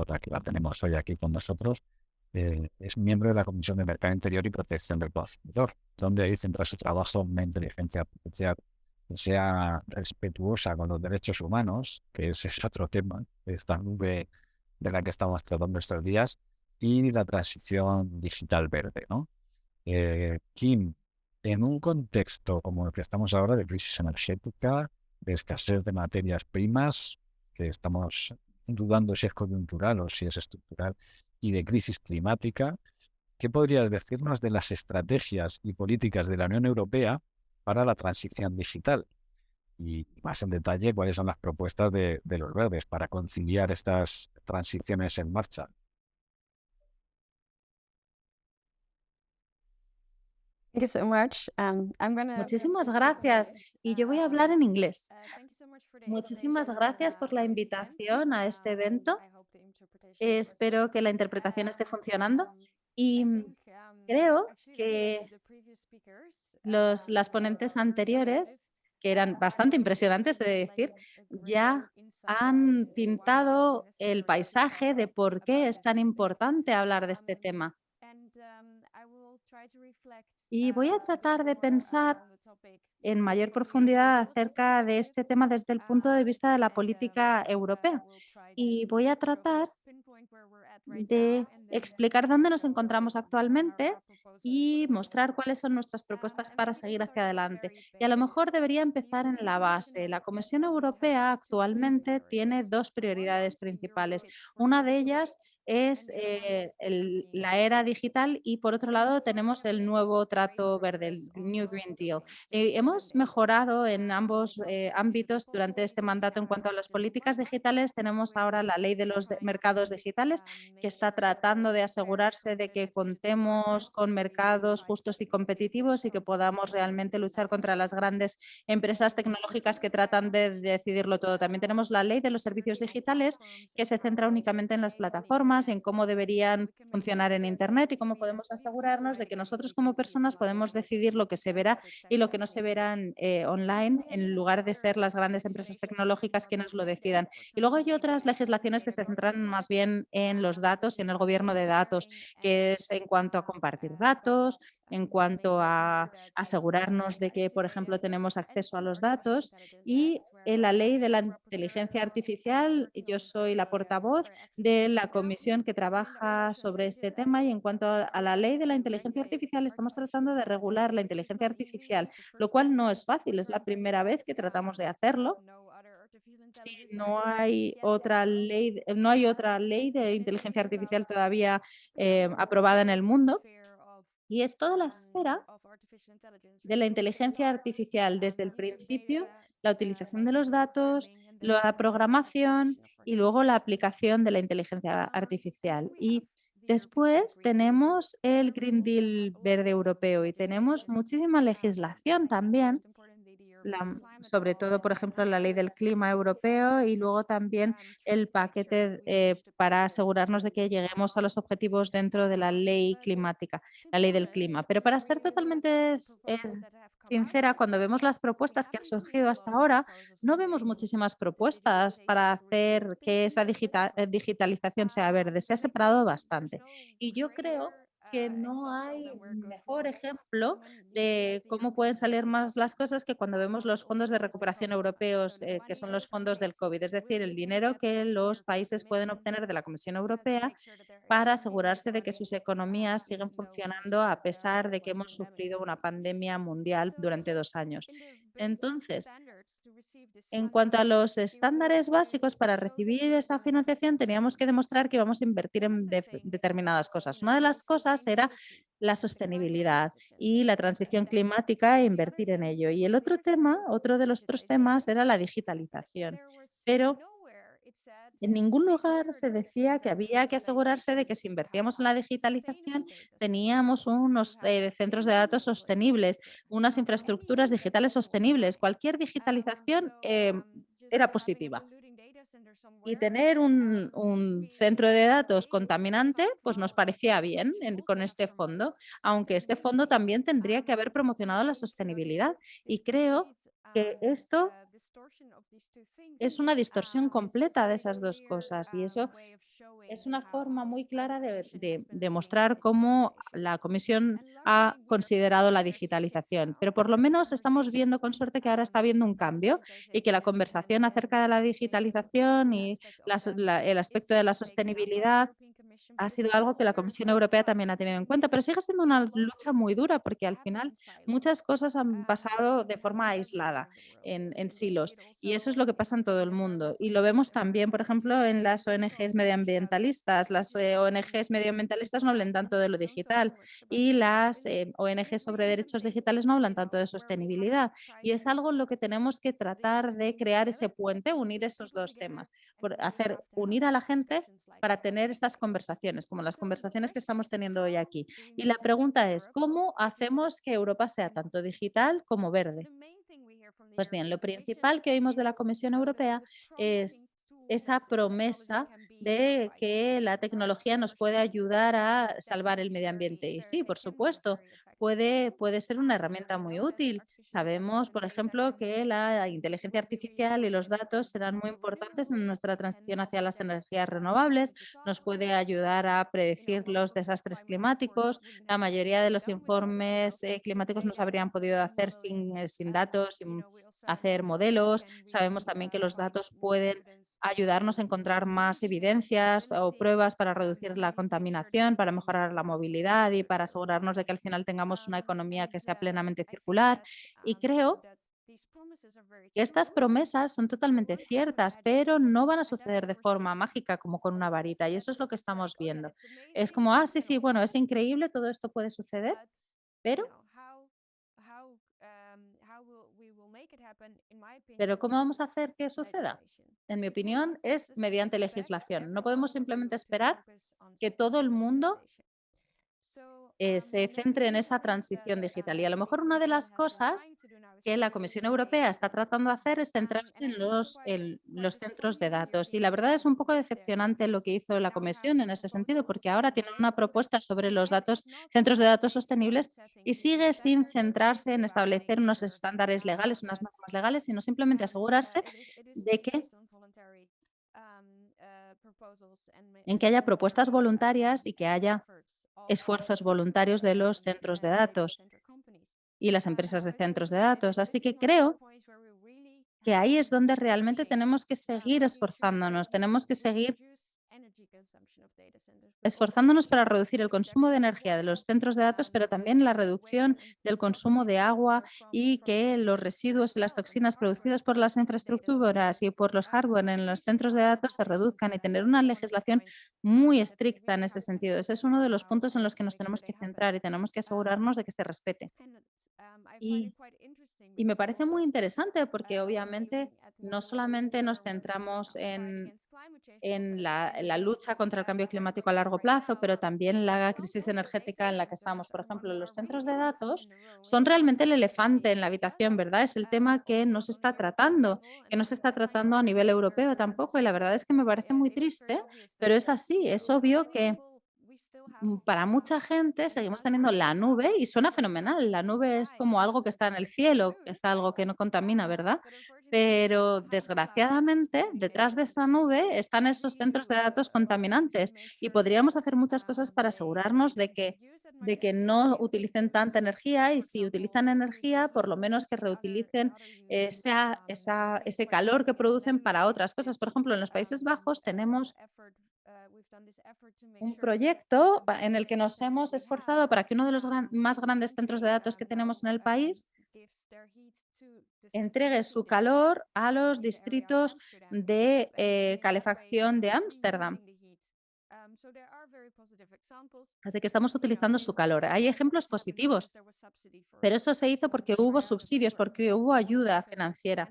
la que la tenemos hoy aquí con nosotros, es miembro de la Comisión de Mercado Interior y Protección del Consumidor, donde ahí centra su trabajo en una inteligencia artificial que sea respetuosa con los derechos humanos, que ese es otro tema, esta nube de la que estamos tratando estos días, y la transición digital verde, ¿no? Kim, en un contexto como el que estamos ahora de crisis energética, de escasez de materias primas, que estamos dudando si es coyuntural o si es estructural, y de crisis climática, ¿qué podrías decirnos de las estrategias y políticas de la Unión Europea para la transición digital? Y más en detalle, ¿cuáles son las propuestas de los verdes para conciliar estas transiciones en marcha? Thank you so much. I'm gonna Muchísimas speak in gracias. English. Y yo voy a hablar en inglés. Thank you so much for the Muchísimas invitation gracias por la for this event. invitación a este evento. I hope the interpretation was good. Espero que la interpretación esté funcionando. Y I think creo actually que the previous speakers, las they were ponentes very impressive. anteriores, que eran bastante impresionantes, he de decir, ya han pintado el paisaje de por qué es tan importante hablar de este tema. Y voy a tratar de pensar en mayor profundidad acerca de este tema desde el punto de vista de la política europea. Y voy a tratar de explicar dónde nos encontramos actualmente y mostrar cuáles son nuestras propuestas para seguir hacia adelante. Y a lo mejor debería empezar en la base. La Comisión Europea actualmente tiene dos prioridades principales. Una de ellas es la era digital y por otro lado tenemos el nuevo trato verde, el New Green Deal. Hemos mejorado en ambos ámbitos durante este mandato en cuanto a las políticas digitales. Tenemos ahora la ley de los mercados digitales que está tratando de asegurarse de que contemos con mercados justos y competitivos y que podamos realmente luchar contra las grandes empresas tecnológicas que tratan de decidirlo todo. También tenemos la ley de los servicios digitales que se centra únicamente en las plataformas, en cómo deberían funcionar en Internet y cómo podemos asegurarnos de que nosotros como personas podemos decidir lo que se verá y lo que no se verá online en lugar de ser las grandes empresas tecnológicas quienes lo decidan. Y luego hay otras legislaciones que se centran más bien en los datos y en el gobierno de datos, que es en cuanto a compartir datos, en cuanto a asegurarnos de que, por ejemplo, tenemos acceso a los datos y en la ley de la inteligencia artificial, yo soy la portavoz de la comisión que trabaja sobre este tema y en cuanto a la ley de la inteligencia artificial, estamos tratando de regular la inteligencia artificial, lo cual no es fácil, es la primera vez que tratamos de hacerlo. Sí, no hay otra ley de inteligencia artificial todavía aprobada en el mundo y es toda la esfera de la inteligencia artificial desde el principio, la utilización de los datos, la programación y luego la aplicación de la inteligencia artificial. Y después tenemos el Green Deal verde europeo y tenemos muchísima legislación también sobre todo, por ejemplo, la ley del clima europeo y luego también el paquete para asegurarnos de que lleguemos a los objetivos dentro de la ley climática, la ley del clima. Pero para ser totalmente sincera, cuando vemos las propuestas que han surgido hasta ahora, no vemos muchísimas propuestas para hacer que esa digitalización sea verde. Se ha separado bastante. Y yo creo que no hay mejor ejemplo de cómo pueden salir más las cosas que cuando vemos los fondos de recuperación europeos, que son los fondos del COVID, es decir, el dinero que los países pueden obtener de la Comisión Europea para asegurarse de que sus economías siguen funcionando a pesar de que hemos sufrido una pandemia mundial durante 2 años. Entonces, En cuanto a los estándares básicos para recibir esa financiación, teníamos que demostrar que íbamos a invertir en determinadas cosas. Una de las cosas era la sostenibilidad y la transición climática e invertir en ello. Y el otro tema, otro de los otros temas era la digitalización. Pero en ningún lugar se decía que había que asegurarse de que si invertíamos en la digitalización teníamos unos centros de datos sostenibles, unas infraestructuras digitales sostenibles. Cualquier digitalización era positiva. Y tener un centro de datos contaminante, pues nos parecía bien con este fondo, aunque este fondo también tendría que haber promocionado la sostenibilidad. Y creo que esto es una distorsión completa de esas dos cosas y eso es una forma muy clara de demostrar cómo la Comisión ha considerado la digitalización. Pero por lo menos estamos viendo con suerte que ahora está habiendo un cambio y que la conversación acerca de la digitalización y el aspecto de la sostenibilidad ha sido algo que la Comisión Europea también ha tenido en cuenta, pero sigue siendo una lucha muy dura porque al final muchas cosas han pasado de forma aislada, en silos, y eso es lo que pasa en todo el mundo. Y lo vemos también, por ejemplo, en las ONGs medioambientalistas. Las ONGs medioambientalistas no hablan tanto de lo digital y las ONGs sobre derechos digitales no hablan tanto de sostenibilidad. Y es algo en lo que tenemos que tratar de crear ese puente, unir esos dos temas, unir a la gente para tener estas conversaciones, como las conversaciones que estamos teniendo hoy aquí. Y la pregunta es, ¿cómo hacemos que Europa sea tanto digital como verde? Pues bien, lo principal que oímos de la Comisión Europea es esa promesa de que la tecnología nos puede ayudar a salvar el medio ambiente. Y sí, por supuesto, puede ser una herramienta muy útil. Sabemos, por ejemplo, que la inteligencia artificial y los datos serán muy importantes en nuestra transición hacia las energías renovables. Nos puede ayudar a predecir los desastres climáticos. La mayoría de los informes climáticos no se habrían podido hacer sin datos, sin hacer modelos. Sabemos también que los datos pueden ayudarnos a encontrar más evidencias o pruebas para reducir la contaminación, para mejorar la movilidad y para asegurarnos de que al final tengamos una economía que sea plenamente circular. Y creo que estas promesas son totalmente ciertas, pero no van a suceder de forma mágica como con una varita. Y eso es lo que estamos viendo. Es como, sí, sí, bueno, es increíble, todo esto puede suceder, pero ¿cómo vamos a hacer que suceda? En mi opinión, es mediante legislación. No podemos simplemente esperar que todo el mundo se centre en esa transición digital. Y a lo mejor una de las cosas que la Comisión Europea está tratando de hacer es centrarse en los centros de datos. Y la verdad es un poco decepcionante lo que hizo la Comisión en ese sentido, porque ahora tienen una propuesta sobre los centros de datos sostenibles y sigue sin centrarse en establecer unos estándares legales, unas normas legales, sino simplemente asegurarse de que haya propuestas voluntarias y que haya esfuerzos voluntarios de los centros de datos y las empresas de centros de datos. Así que creo que ahí es donde realmente tenemos que seguir esforzándonos, tenemos que seguir esforzándonos para reducir el consumo de energía de los centros de datos, pero también la reducción del consumo de agua y que los residuos y las toxinas producidos por las infraestructuras y por los hardware en los centros de datos se reduzcan y tener una legislación muy estricta en ese sentido. Ese es uno de los puntos en los que nos tenemos que centrar y tenemos que asegurarnos de que se respete. Y, y me parece muy interesante porque obviamente no solamente nos centramos en la lucha contra el cambio climático a largo plazo, pero también la crisis energética en la que estamos. Por ejemplo, los centros de datos son realmente el elefante en la habitación, ¿verdad? Es el tema que no se está tratando, que no se está tratando a nivel europeo tampoco. Y la verdad es que me parece muy triste, pero es así. Es obvio que para mucha gente seguimos teniendo la nube y suena fenomenal. La nube es como algo que está en el cielo, es algo que no contamina, ¿verdad? Pero desgraciadamente detrás de esa nube están esos centros de datos contaminantes y podríamos hacer muchas cosas para asegurarnos de que no utilicen tanta energía y si utilizan energía, por lo menos que reutilicen ese calor que producen para otras cosas. Por ejemplo, en los Países Bajos tenemos un proyecto en el que nos hemos esforzado para que uno de los más grandes centros de datos que tenemos en el país entregue su calor a los distritos de calefacción de Ámsterdam. Así que estamos utilizando su calor. Hay ejemplos positivos, pero eso se hizo porque hubo subsidios, porque hubo ayuda financiera.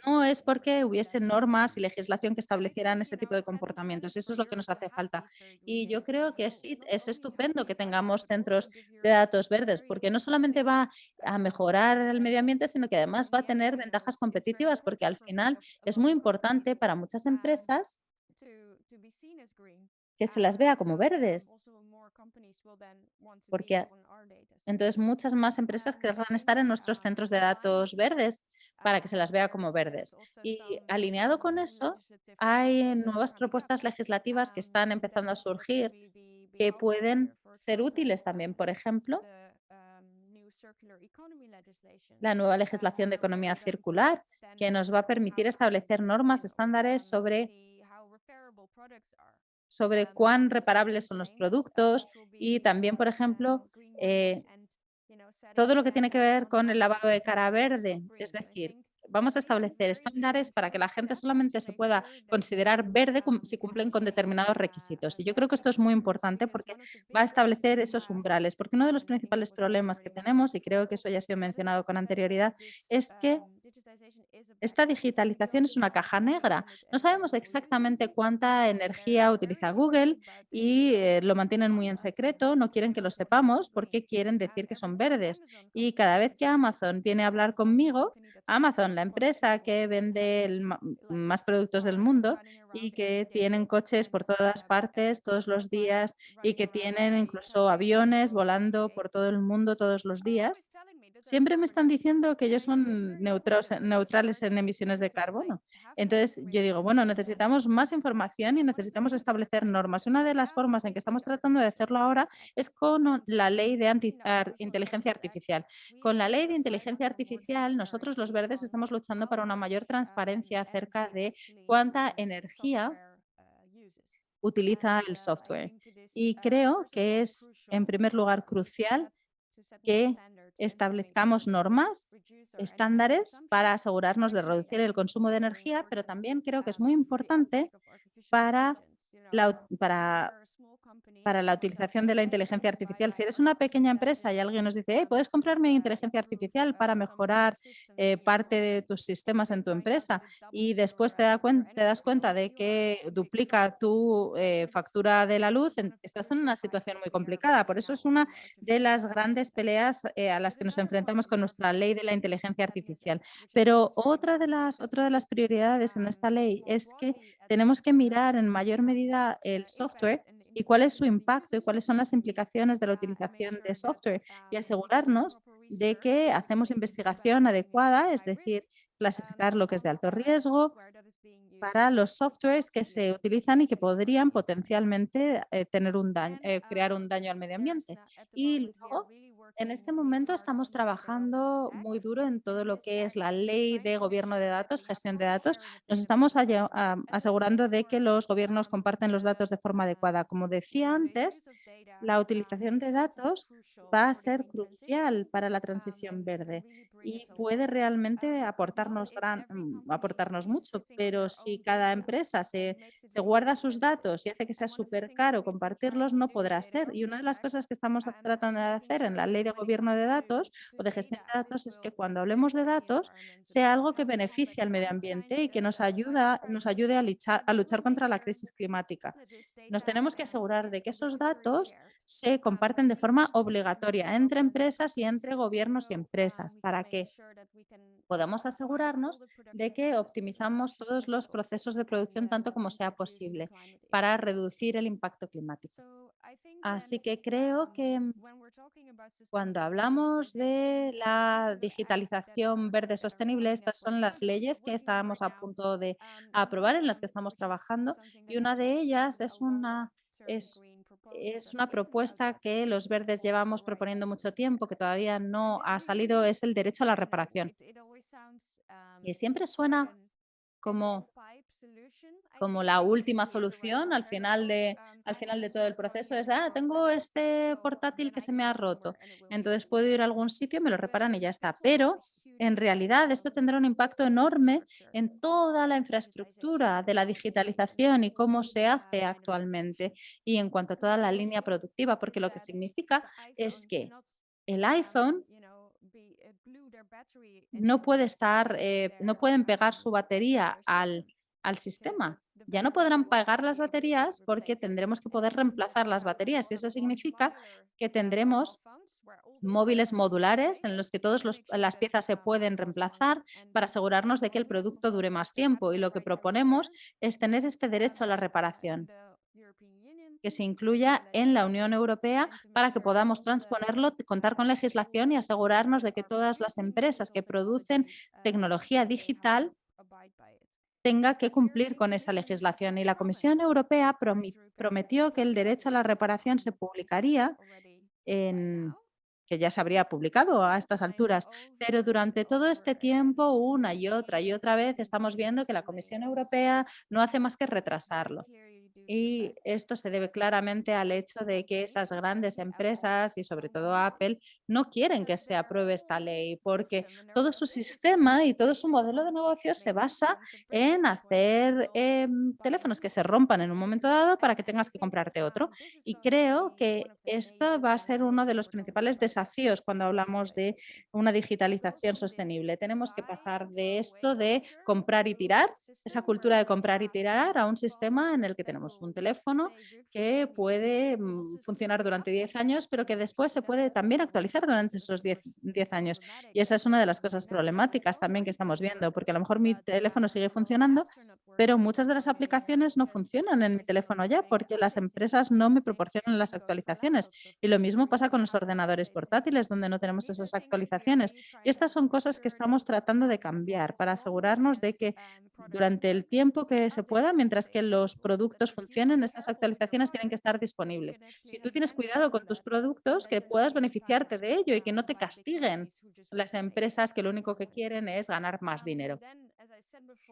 No es porque hubiese normas y legislación que establecieran ese tipo de comportamientos. Eso es lo que nos hace falta. Y yo creo que sí, es estupendo que tengamos centros de datos verdes, porque no solamente va a mejorar el medio ambiente, sino que además va a tener ventajas competitivas, porque al final es muy importante para muchas empresas que se las vea como verdes, porque entonces muchas más empresas querrán estar en nuestros centros de datos verdes para que se las vea como verdes. Y alineado con eso, hay nuevas propuestas legislativas que están empezando a surgir que pueden ser útiles también. Por ejemplo, la nueva legislación de economía circular, que nos va a permitir establecer normas, estándares sobre cuán reparables son los productos y también, por ejemplo, todo lo que tiene que ver con el lavado de cara verde. Es decir, vamos a establecer estándares para que la gente solamente se pueda considerar verde si cumplen con determinados requisitos. Y yo creo que esto es muy importante porque va a establecer esos umbrales, porque uno de los principales problemas que tenemos, y creo que eso ya ha sido mencionado con anterioridad, es que esta digitalización es una caja negra. No sabemos exactamente cuánta energía utiliza Google y lo mantienen muy en secreto, no quieren que lo sepamos porque quieren decir que son verdes. Y cada vez que Amazon viene a hablar conmigo, Amazon, la empresa que vende más productos del mundo y que tienen coches por todas partes todos los días y que tienen incluso aviones volando por todo el mundo todos los días, siempre me están diciendo que ellos son neutrales en emisiones de carbono. Entonces yo digo, bueno, necesitamos más información y necesitamos establecer normas. Una de las formas en que estamos tratando de hacerlo ahora es con la ley de inteligencia artificial. Con la ley de inteligencia artificial, nosotros los verdes estamos luchando para una mayor transparencia acerca de cuánta energía utiliza el software. Y creo que es, en primer lugar, crucial que establezcamos normas, estándares para asegurarnos de reducir el consumo de energía, pero también creo que es muy importante para para la utilización de la inteligencia artificial. Si eres una pequeña empresa y alguien nos dice, ¿puedes comprarme inteligencia artificial para mejorar parte de tus sistemas en tu empresa? Y después te das cuenta de que duplica tu factura de la luz, estás en una situación muy complicada. Por eso es una de las grandes peleas a las que nos enfrentamos con nuestra ley de la inteligencia artificial. Pero otra de las prioridades en esta ley es que tenemos que mirar en mayor medida el software y cuál es su impacto y cuáles son las implicaciones de la utilización de software y asegurarnos de que hacemos investigación adecuada, es decir, clasificar lo que es de alto riesgo para los softwares que se utilizan y que podrían potencialmente crear un daño al medio ambiente. Y luego, en este momento estamos trabajando muy duro en todo lo que es la ley de gobierno de datos, gestión de datos. Nos estamos asegurando de que los gobiernos comparten los datos de forma adecuada. Como decía antes, la utilización de datos va a ser crucial para la transición verde y puede realmente aportarnos mucho, pero si cada empresa se guarda sus datos y hace que sea súper caro compartirlos, no podrá ser. Y una de las cosas que estamos tratando de hacer en la ley de gobierno de datos o de gestión de datos es que cuando hablemos de datos sea algo que beneficie al medio ambiente y que nos ayude a luchar contra la crisis climática. Nos tenemos que asegurar de que esos datos se comparten de forma obligatoria entre empresas y entre gobiernos y empresas para que podamos asegurarnos de que optimizamos todos los procesos de producción tanto como sea posible para reducir el impacto climático. Así que creo que cuando hablamos de la digitalización verde sostenible, estas son las leyes que estábamos a punto de aprobar, en las que estamos trabajando, y una de ellas es una propuesta que los verdes llevamos proponiendo mucho tiempo, que todavía no ha salido, es el derecho a la reparación. Y siempre suena como, como la última solución al final de todo el proceso. Es, tengo este portátil que se me ha roto, entonces puedo ir a algún sitio, me lo reparan y ya está. Pero En realidad, esto tendrá un impacto enorme en toda la infraestructura de la digitalización y cómo se hace actualmente y en cuanto a toda la línea productiva, porque lo que significa es que el iPhone no puede no pueden pegar su batería al sistema. Ya no podrán pegar las baterías porque tendremos que poder reemplazar las baterías y eso significa que tendremos móviles modulares en los que todas las piezas se pueden reemplazar para asegurarnos de que el producto dure más tiempo. Y lo que proponemos es tener este derecho a la reparación que se incluya en la Unión Europea para que podamos transponerlo, contar con legislación y asegurarnos de que todas las empresas que producen tecnología digital tenga que cumplir con esa legislación. Y la Comisión Europea prometió que el derecho a la reparación se publicaría que ya se habría publicado a estas alturas, pero durante todo este tiempo, una y otra vez, estamos viendo que la Comisión Europea no hace más que retrasarlo. Y esto se debe claramente al hecho de que esas grandes empresas y sobre todo Apple no quieren que se apruebe esta ley porque todo su sistema y todo su modelo de negocio se basa en hacer teléfonos que se rompan en un momento dado para que tengas que comprarte otro. Y creo que esto va a ser uno de los principales desafíos cuando hablamos de una digitalización sostenible. Tenemos que pasar de esto de comprar y tirar, esa cultura de comprar y tirar, a un sistema en el que tenemos un teléfono que puede funcionar durante 10 años, pero que después se puede también actualizar durante esos 10 años. Y esa es una de las cosas problemáticas también que estamos viendo, porque a lo mejor mi teléfono sigue funcionando, pero muchas de las aplicaciones no funcionan en mi teléfono ya porque las empresas no me proporcionan las actualizaciones. Y lo mismo pasa con los ordenadores portátiles, donde no tenemos esas actualizaciones. Y estas son cosas que estamos tratando de cambiar para asegurarnos de que durante el tiempo que se pueda, mientras que los productos funcionen, esas actualizaciones tienen que estar disponibles. Si tú tienes cuidado con tus productos, que puedas beneficiarte de ello y que no te castiguen las empresas que lo único que quieren es ganar más dinero.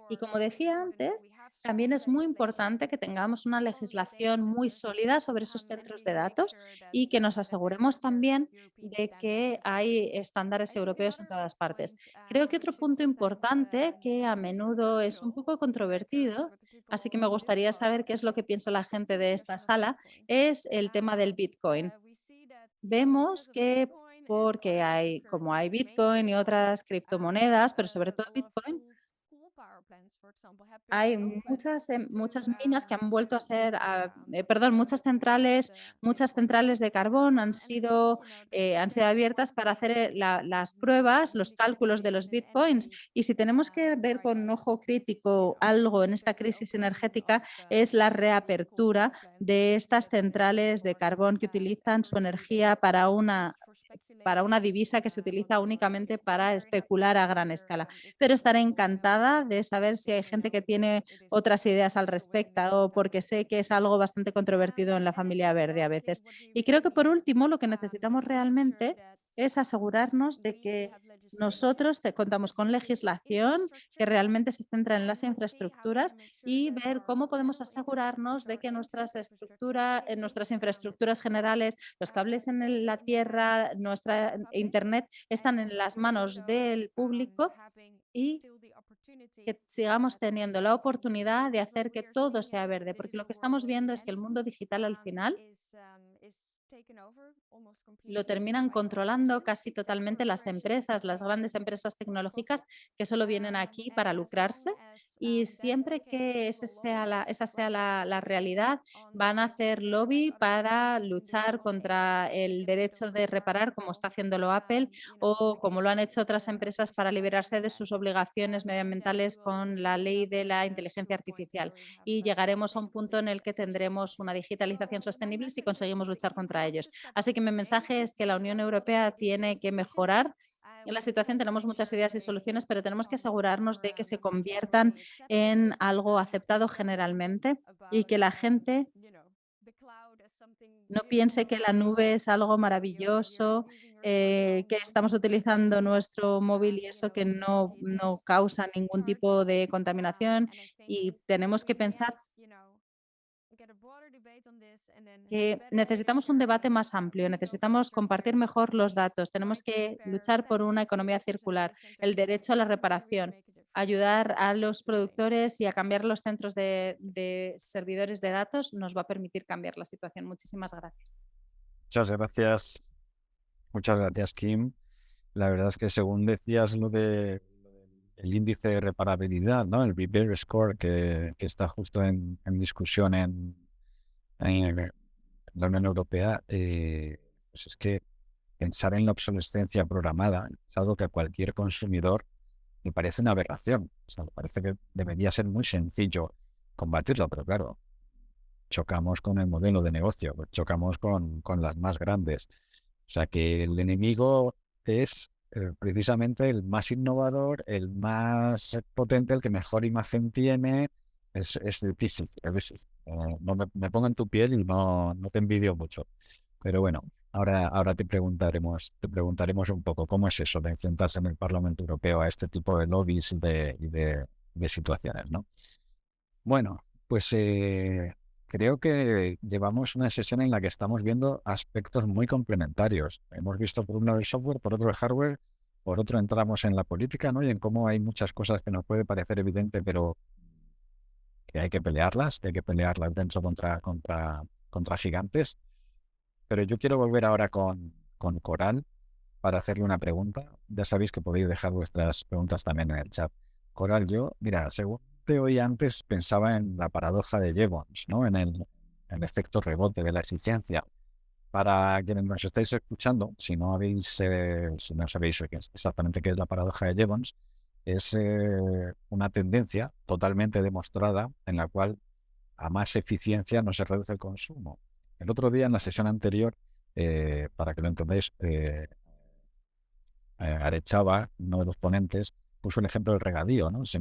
Y como decía antes, también es muy importante que tengamos una legislación muy sólida sobre esos centros de datos y que nos aseguremos también de que hay estándares europeos en todas partes. Creo que otro punto importante que a menudo es un poco controvertido, así que me gustaría saber qué es lo que piensa la gente de esta sala, es el tema del Bitcoin. Vemos que porque como hay Bitcoin y otras criptomonedas, pero sobre todo Bitcoin, hay muchas minas que han vuelto a ser, perdón, muchas centrales de carbón han sido abiertas para hacer las pruebas, los cálculos de los bitcoins. Y si tenemos que ver con un ojo crítico algo en esta crisis energética, es la reapertura de estas centrales de carbón que utilizan su energía para una divisa que se utiliza únicamente para especular a gran escala. Pero estaré encantada de saber si hay gente que tiene otras ideas al respecto, o porque sé que es algo bastante controvertido en la familia verde a veces. Y creo que por último, lo que necesitamos realmente es asegurarnos de que nosotros contamos con legislación que realmente se centra en las infraestructuras y ver cómo podemos asegurarnos de que en nuestras infraestructuras generales, los cables en la tierra, nuestra internet están en las manos del público y que sigamos teniendo la oportunidad de hacer que todo sea verde, porque lo que estamos viendo es que el mundo digital al final lo terminan controlando casi totalmente las empresas, las grandes empresas tecnológicas que solo vienen aquí para lucrarse y siempre que esa sea la realidad, van a hacer lobby para luchar contra el derecho de reparar, como está haciéndolo Apple o como lo han hecho otras empresas para liberarse de sus obligaciones medioambientales con la ley de la inteligencia artificial. Y llegaremos a un punto en el que tendremos una digitalización sostenible si conseguimos luchar contra ellos. Así que mi mensaje es que la Unión Europea tiene que mejorar la situación. Tenemos muchas ideas y soluciones, pero tenemos que asegurarnos de que se conviertan en algo aceptado generalmente y que la gente no piense que la nube es algo maravilloso, que estamos utilizando nuestro móvil y eso que no causa ningún tipo de contaminación y tenemos que pensar que necesitamos un debate más amplio, necesitamos compartir mejor los datos, tenemos que luchar por una economía circular, el derecho a la reparación, ayudar a los productores y a cambiar los centros de servidores de datos nos va a permitir cambiar la situación. Muchísimas gracias. Muchas gracias, Kim. La verdad es que según decías lo de el índice de reparabilidad, ¿no? El Repair Score que está justo en discusión en la Unión Europea, pues es que pensar en la obsolescencia programada es algo que a cualquier consumidor me parece una aberración. O sea, me parece que debería ser muy sencillo combatirlo, pero claro, chocamos con el modelo de negocio, pues chocamos con las más grandes. O sea que el enemigo es precisamente el más innovador, el más potente, el que mejor imagen tiene. Es difícil. Me pongo en tu piel y no te envidio mucho. Pero bueno, ahora te preguntaremos un poco cómo es eso de enfrentarse en el Parlamento Europeo a este tipo de lobbies de situaciones, ¿no? Bueno, pues creo que llevamos una sesión en la que estamos viendo aspectos muy complementarios. Hemos visto por un lado el software, por otro el hardware, por otro entramos en la política, ¿no? Y en cómo hay muchas cosas que nos puede parecer evidente, pero que hay que pelearlas dentro contra gigantes. Pero yo quiero volver ahora con Coral para hacerle una pregunta. Ya sabéis que podéis dejar vuestras preguntas también en el chat. Coral, mira, según te oía antes, pensaba en la paradoja de Jevons, ¿no? En el efecto rebote de la eficiencia. Para quienes nos estáis escuchando, si no sabéis exactamente qué es la paradoja de Jevons, es una tendencia totalmente demostrada en la cual a más eficiencia no se reduce el consumo. El otro día, en la sesión anterior, para que lo entendáis, Arechaga, uno de los ponentes, puso el ejemplo del regadío, ¿no? Se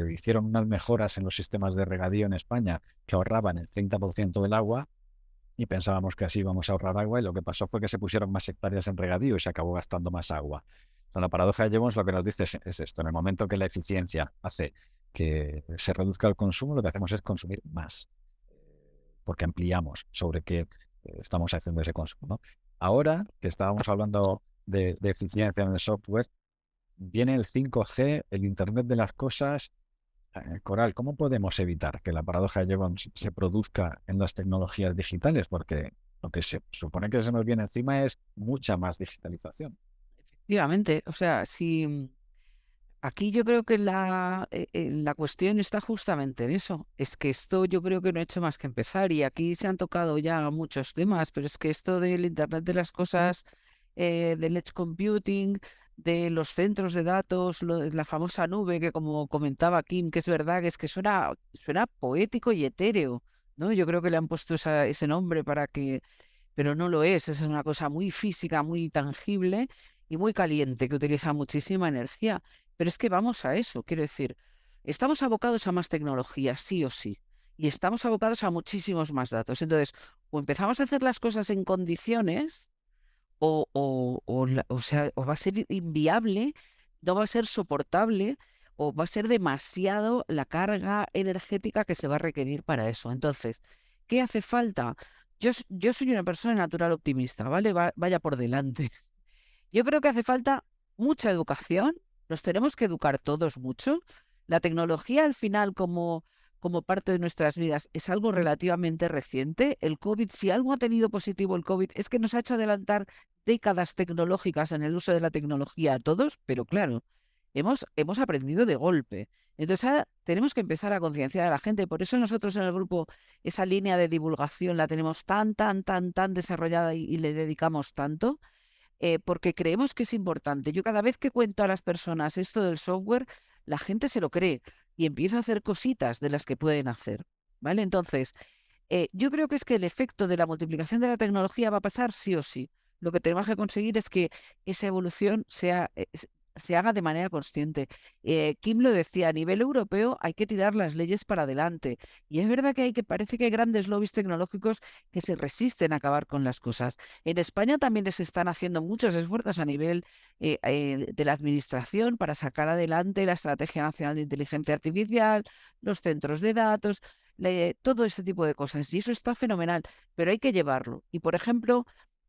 hicieron unas mejoras en los sistemas de regadío en España que ahorraban el 30% del agua y pensábamos que así íbamos a ahorrar agua y lo que pasó fue que se pusieron más hectáreas en regadío y se acabó gastando más agua. O sea, la paradoja de Jevons lo que nos dice es esto: en el momento que la eficiencia hace que se reduzca el consumo, lo que hacemos es consumir más, porque ampliamos sobre qué estamos haciendo ese consumo, ¿no? Ahora que estábamos hablando de eficiencia en el software, viene el 5G, el Internet de las cosas. Coral, ¿cómo podemos evitar que la paradoja de Jevons se produzca en las tecnologías digitales? Porque lo que se supone que se nos viene encima es mucha más digitalización. Efectivamente, o sea, si aquí yo creo que la cuestión está justamente en eso. Es que esto yo creo que no ha hecho más que empezar y aquí se han tocado ya muchos temas, pero es que esto del Internet de las cosas, del edge computing, de los centros de datos, la famosa nube que como comentaba Kim, que es verdad que es que suena poético y etéreo, ¿no? Yo creo que le han puesto ese nombre pero no lo es una cosa muy física, muy tangible y muy caliente, que utiliza muchísima energía. Pero es que vamos a eso, quiero decir, estamos abocados a más tecnología, sí o sí, y estamos abocados a muchísimos más datos. Entonces, o empezamos a hacer las cosas en condiciones, o va a ser inviable, no va a ser soportable, o va a ser demasiado la carga energética que se va a requerir para eso. Entonces, ¿qué hace falta? Yo soy una persona natural optimista, ¿vale? Vaya por delante. Yo creo que hace falta mucha educación, nos tenemos que educar todos mucho. La tecnología al final como parte de nuestras vidas es algo relativamente reciente. El COVID, si algo ha tenido positivo el COVID, es que nos ha hecho adelantar décadas tecnológicas en el uso de la tecnología a todos, pero claro, hemos aprendido de golpe. Entonces ahora tenemos que empezar a concienciar a la gente. Por eso nosotros en el grupo esa línea de divulgación la tenemos tan desarrollada y le dedicamos tanto porque creemos que es importante. Yo cada vez que cuento a las personas esto del software, la gente se lo cree y empieza a hacer cositas de las que pueden hacer, ¿vale? Entonces, yo creo que es que el efecto de la multiplicación de la tecnología va a pasar sí o sí. Lo que tenemos que conseguir es que esa evolución sea se haga de manera consciente. Kim lo decía, a nivel europeo hay que tirar las leyes para adelante. Y es verdad que parece que hay grandes lobbies tecnológicos que se resisten a acabar con las cosas. En España también se están haciendo muchos esfuerzos a nivel de la administración para sacar adelante la Estrategia Nacional de Inteligencia Artificial, los centros de datos, todo este tipo de cosas. Y eso está fenomenal, pero hay que llevarlo. Y, por ejemplo,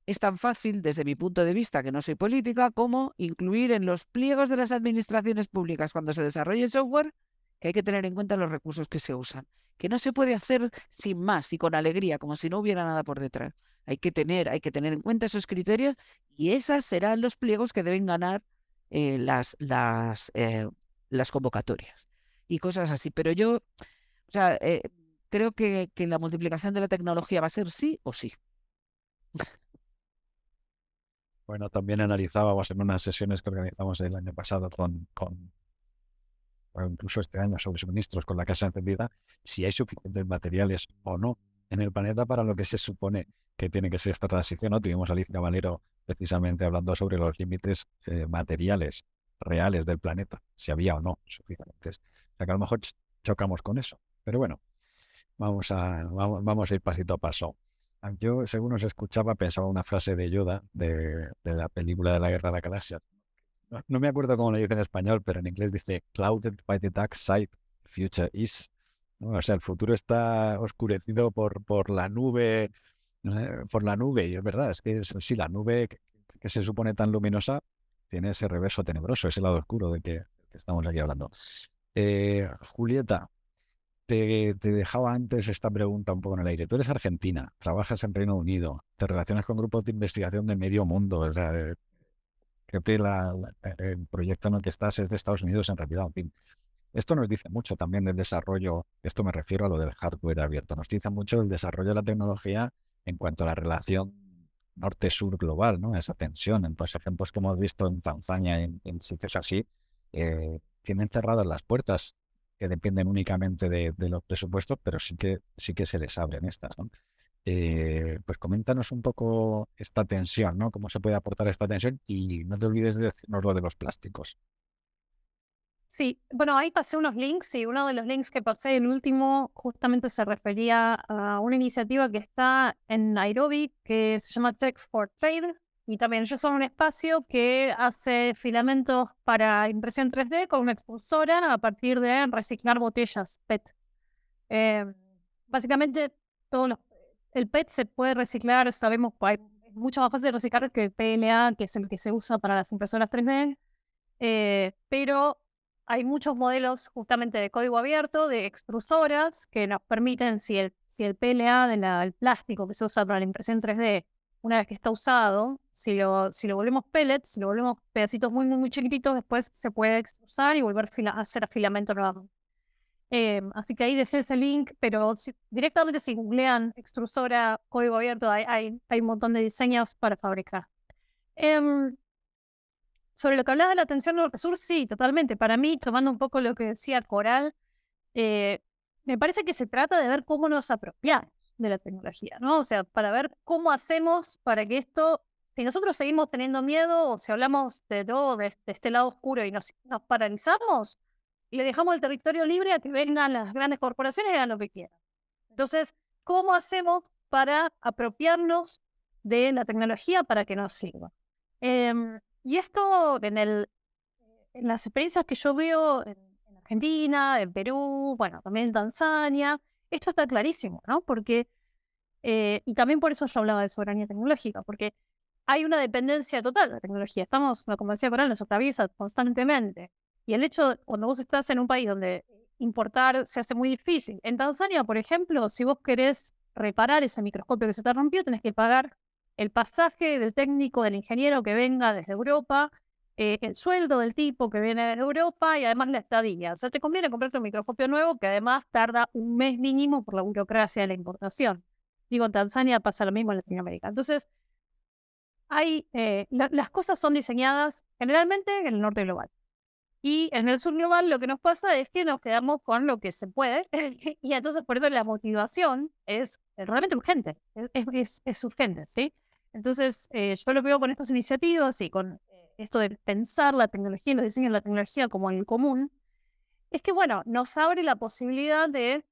es tan fácil, desde mi punto de vista, que no soy política, como incluir en los pliegos de las administraciones públicas cuando se desarrolle software que hay que tener en cuenta los recursos que se usan, que no se puede hacer sin más y con alegría, como si no hubiera nada por detrás. Hay que tener en cuenta esos criterios y esos serán los pliegos que deben ganar las convocatorias y cosas así. Pero yo, o sea, creo que la multiplicación de la tecnología va a ser sí o sí. Bueno, también analizábamos en unas sesiones que organizamos el año pasado o incluso este año sobre suministros con la casa encendida, si hay suficientes materiales o no en el planeta para lo que se supone que tiene que ser esta transición, ¿no? Tuvimos a Alicia Valero precisamente hablando sobre los límites materiales reales del planeta, si había o no suficientes. O sea que a lo mejor chocamos con eso. Pero bueno, vamos a ir pasito a paso. Yo, según os escuchaba, pensaba una frase de Yoda de la película de la Guerra de la Galaxia. No me acuerdo cómo le dice en español, pero en inglés dice clouded by the dark side, future is. ¿No? O sea, el futuro está oscurecido por la nube, y es verdad, es que sí, la nube que se supone tan luminosa tiene ese reverso tenebroso, ese lado oscuro del que estamos aquí hablando. Julieta, te dejaba antes esta pregunta un poco en el aire. Tú eres argentina, trabajas en Reino Unido, te relacionas con grupos de investigación de medio mundo, o sea, creo que el proyecto en el que estás es de Estados Unidos en realidad. En fin, esto nos dice mucho también del desarrollo, esto me refiero a lo del hardware abierto, nos dice mucho del desarrollo de la tecnología en cuanto a la relación norte-sur global, ¿no? Esa tensión. En los ejemplos que hemos visto en Tanzania, en sitios así, tienen cerradas las puertas que dependen únicamente de los presupuestos, pero sí que se les abren estas, ¿no? Pues coméntanos un poco esta tensión, ¿no? Cómo se puede aportar esta tensión y no te olvides de decirnos lo de los plásticos. Sí, bueno, ahí pasé unos links y uno de los links que pasé, el último, justamente se refería a una iniciativa que está en Nairobi que se llama Tech for Trade y también ellos son un espacio que hace filamentos para impresión 3D con una expulsora a partir de reciclar botellas PET. Básicamente, el PET se puede reciclar, sabemos que es mucho más fácil de reciclar que el PLA, que es el que se usa para las impresoras 3D, pero hay muchos modelos justamente de código abierto, de extrusoras, que nos permiten, si el PLA del plástico que se usa para la impresión 3D, una vez que está usado, si lo volvemos pellets, si lo volvemos pedacitos muy, muy, muy chiquititos, después se puede extrusar y volver a hacer filamento nuevamente. Así que ahí dejé ese link, pero directamente si googlean extrusora, código abierto, hay un montón de diseños para fabricar. Sobre lo que hablaba de la atención norte-sur, sí, totalmente. Para mí, tomando un poco lo que decía Coral, me parece que se trata de ver cómo nos apropiamos de la tecnología, ¿no? O sea, para ver cómo hacemos para que esto, si nosotros seguimos teniendo miedo o si hablamos de todo de este lado oscuro y nos paralizamos, le dejamos el territorio libre a que vengan las grandes corporaciones y hagan lo que quieran. Entonces, ¿cómo hacemos para apropiarnos de la tecnología para que nos sirva? Y esto en las experiencias que yo veo en Argentina, en Perú, bueno, también en Tanzania, esto está clarísimo, ¿no? Porque, y también por eso yo hablaba de soberanía tecnológica, porque hay una dependencia total de la tecnología. Estamos, como decía Coral, nos atraviesa constantemente. Y el hecho, cuando vos estás en un país donde importar se hace muy difícil. En Tanzania, por ejemplo, si vos querés reparar ese microscopio que se te rompió, tenés que pagar el pasaje del técnico, del ingeniero que venga desde Europa, el sueldo del tipo que viene desde Europa y además la estadía. O sea, te conviene comprarte un microscopio nuevo que además tarda un mes mínimo por la burocracia de la importación. Digo, en Tanzania pasa lo mismo en Latinoamérica. Entonces, las cosas son diseñadas generalmente en el norte global. Y en el sur global lo que nos pasa es que nos quedamos con lo que se puede y entonces por eso la motivación es realmente urgente, es urgente, ¿sí? Entonces yo lo veo con estas iniciativas y con esto de pensar la tecnología y los diseños de la tecnología como en común, es que, bueno, nos abre la posibilidad de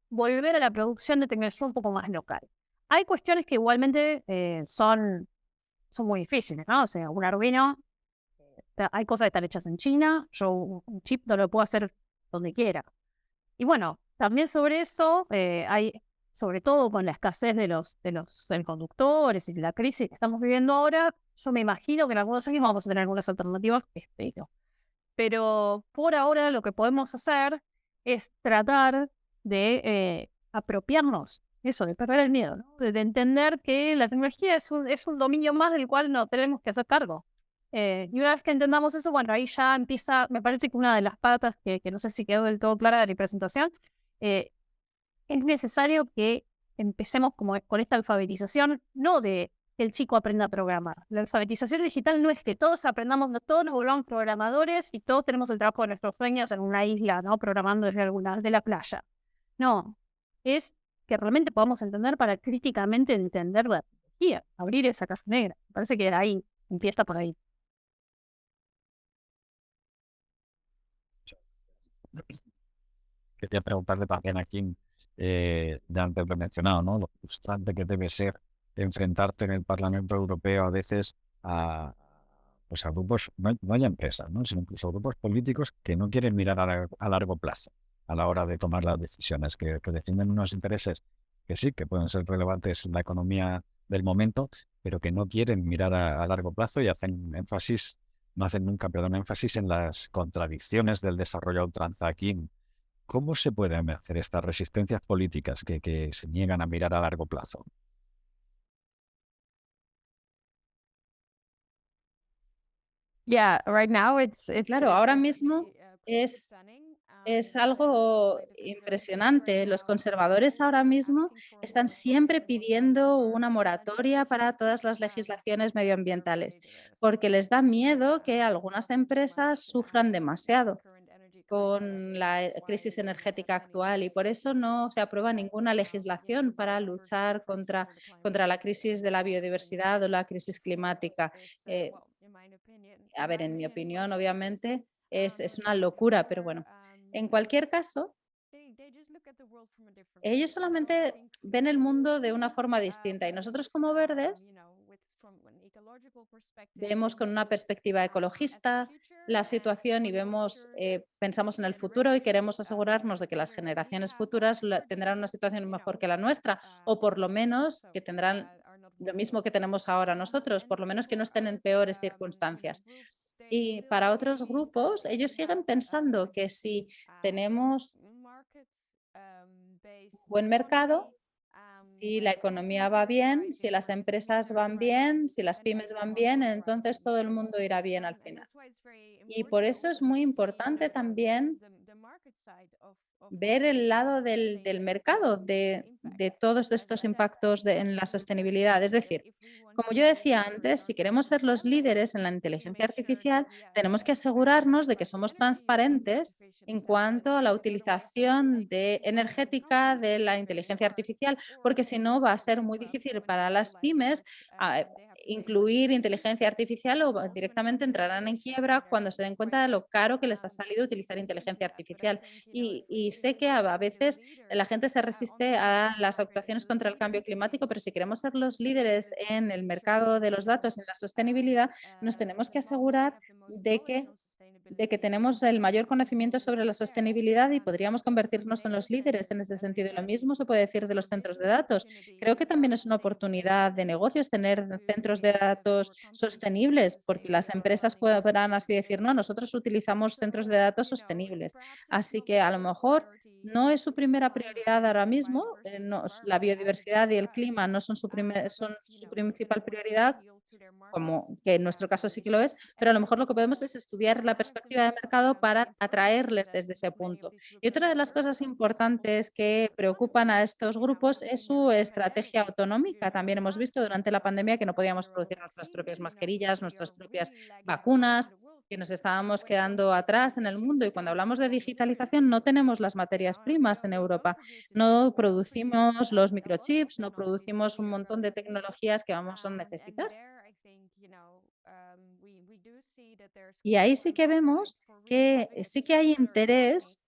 volver a la producción de tecnología un poco más local. Hay cuestiones que igualmente son muy difíciles, ¿no? O sea, un Arduino, hay cosas que están hechas en China, yo un chip no lo puedo hacer donde quiera. Y bueno, también sobre eso hay, sobre todo con la escasez de los semiconductores y la crisis que estamos viviendo ahora, yo me imagino que en algunos años vamos a tener algunas alternativas, espero. Pero por ahora lo que podemos hacer es tratar de apropiarnos eso, de perder el miedo, ¿no? De entender que la tecnología es un dominio más del cual no tenemos que hacer cargo. Y una vez que entendamos eso, bueno, ahí ya empieza, me parece que una de las patas que no sé si quedó del todo clara de mi presentación, eh, es necesario que empecemos como con esta alfabetización, no de que el chico aprenda a programar. La alfabetización digital no es que todos aprendamos, no todos nos volvamos programadores y todos tenemos el trabajo de nuestros sueños en una isla, ¿no? Programando desde la playa. No, es que realmente podamos entender para críticamente entender la tecnología, abrir esa caja negra. Me parece que ahí empieza por ahí. Quería preguntarle también aquí, ya antes lo he mencionado, ¿no? Lo frustrante que debe ser enfrentarte en el Parlamento Europeo a veces a, pues a grupos, no hay empresas, ¿no? Sino incluso grupos políticos que no quieren mirar a largo plazo a la hora de tomar las decisiones, que defienden unos intereses que sí, que pueden ser relevantes en la economía del momento, pero que no quieren mirar a largo plazo y no hacen nunca, perdón, énfasis en las contradicciones del desarrollo a ultranza aquí. ¿Cómo se pueden vencer estas resistencias políticas que se niegan a mirar a largo plazo? Yeah, right now Claro, ahora mismo es algo impresionante. Los conservadores ahora mismo están siempre pidiendo una moratoria para todas las legislaciones medioambientales, porque les da miedo que algunas empresas sufran demasiado con la crisis energética actual y por eso no se aprueba ninguna legislación para luchar contra la crisis de la biodiversidad o la crisis climática. Eh, a ver, en mi opinión, obviamente, es una locura, pero bueno. En cualquier caso, ellos solamente ven el mundo de una forma distinta y nosotros como verdes vemos con una perspectiva ecologista la situación y pensamos en el futuro y queremos asegurarnos de que las generaciones futuras tendrán una situación mejor que la nuestra o por lo menos que tendrán lo mismo que tenemos ahora nosotros, por lo menos que no estén en peores circunstancias. Y para otros grupos, ellos siguen pensando que si tenemos buen mercado, si la economía va bien, si las empresas van bien, si las pymes van bien, entonces todo el mundo irá bien al final. Y por eso es muy importante también ver el lado del mercado, de todos estos impactos en la sostenibilidad. Es decir, como yo decía antes, si queremos ser los líderes en la inteligencia artificial, tenemos que asegurarnos de que somos transparentes en cuanto a la utilización energética de la inteligencia artificial, porque si no va a ser muy difícil para las pymes incluir inteligencia artificial o directamente entrarán en quiebra cuando se den cuenta de lo caro que les ha salido utilizar inteligencia artificial. Y sé que a veces la gente se resiste a las actuaciones contra el cambio climático, pero si queremos ser los líderes en el mercado de los datos, en la sostenibilidad, nos tenemos que asegurar de que tenemos el mayor conocimiento sobre la sostenibilidad y podríamos convertirnos en los líderes en ese sentido. Lo mismo se puede decir de los centros de datos. Creo que también es una oportunidad de negocios tener centros de datos sostenibles, porque las empresas podrán así decir, no, nosotros utilizamos centros de datos sostenibles. Así que a lo mejor no es su primera prioridad ahora mismo, la biodiversidad y el clima no son son su principal prioridad, como que en nuestro caso sí que lo es, pero a lo mejor lo que podemos es estudiar la perspectiva de mercado para atraerles desde ese punto. Y otra de las cosas importantes que preocupan a estos grupos es su estrategia autonómica. También hemos visto durante la pandemia que no podíamos producir nuestras propias mascarillas, nuestras propias vacunas, que nos estábamos quedando atrás en el mundo. Y cuando hablamos de digitalización, no tenemos las materias primas en Europa. No producimos los microchips, no producimos un montón de tecnologías que vamos a necesitar. Y ahí sí que vemos que sí que hay interés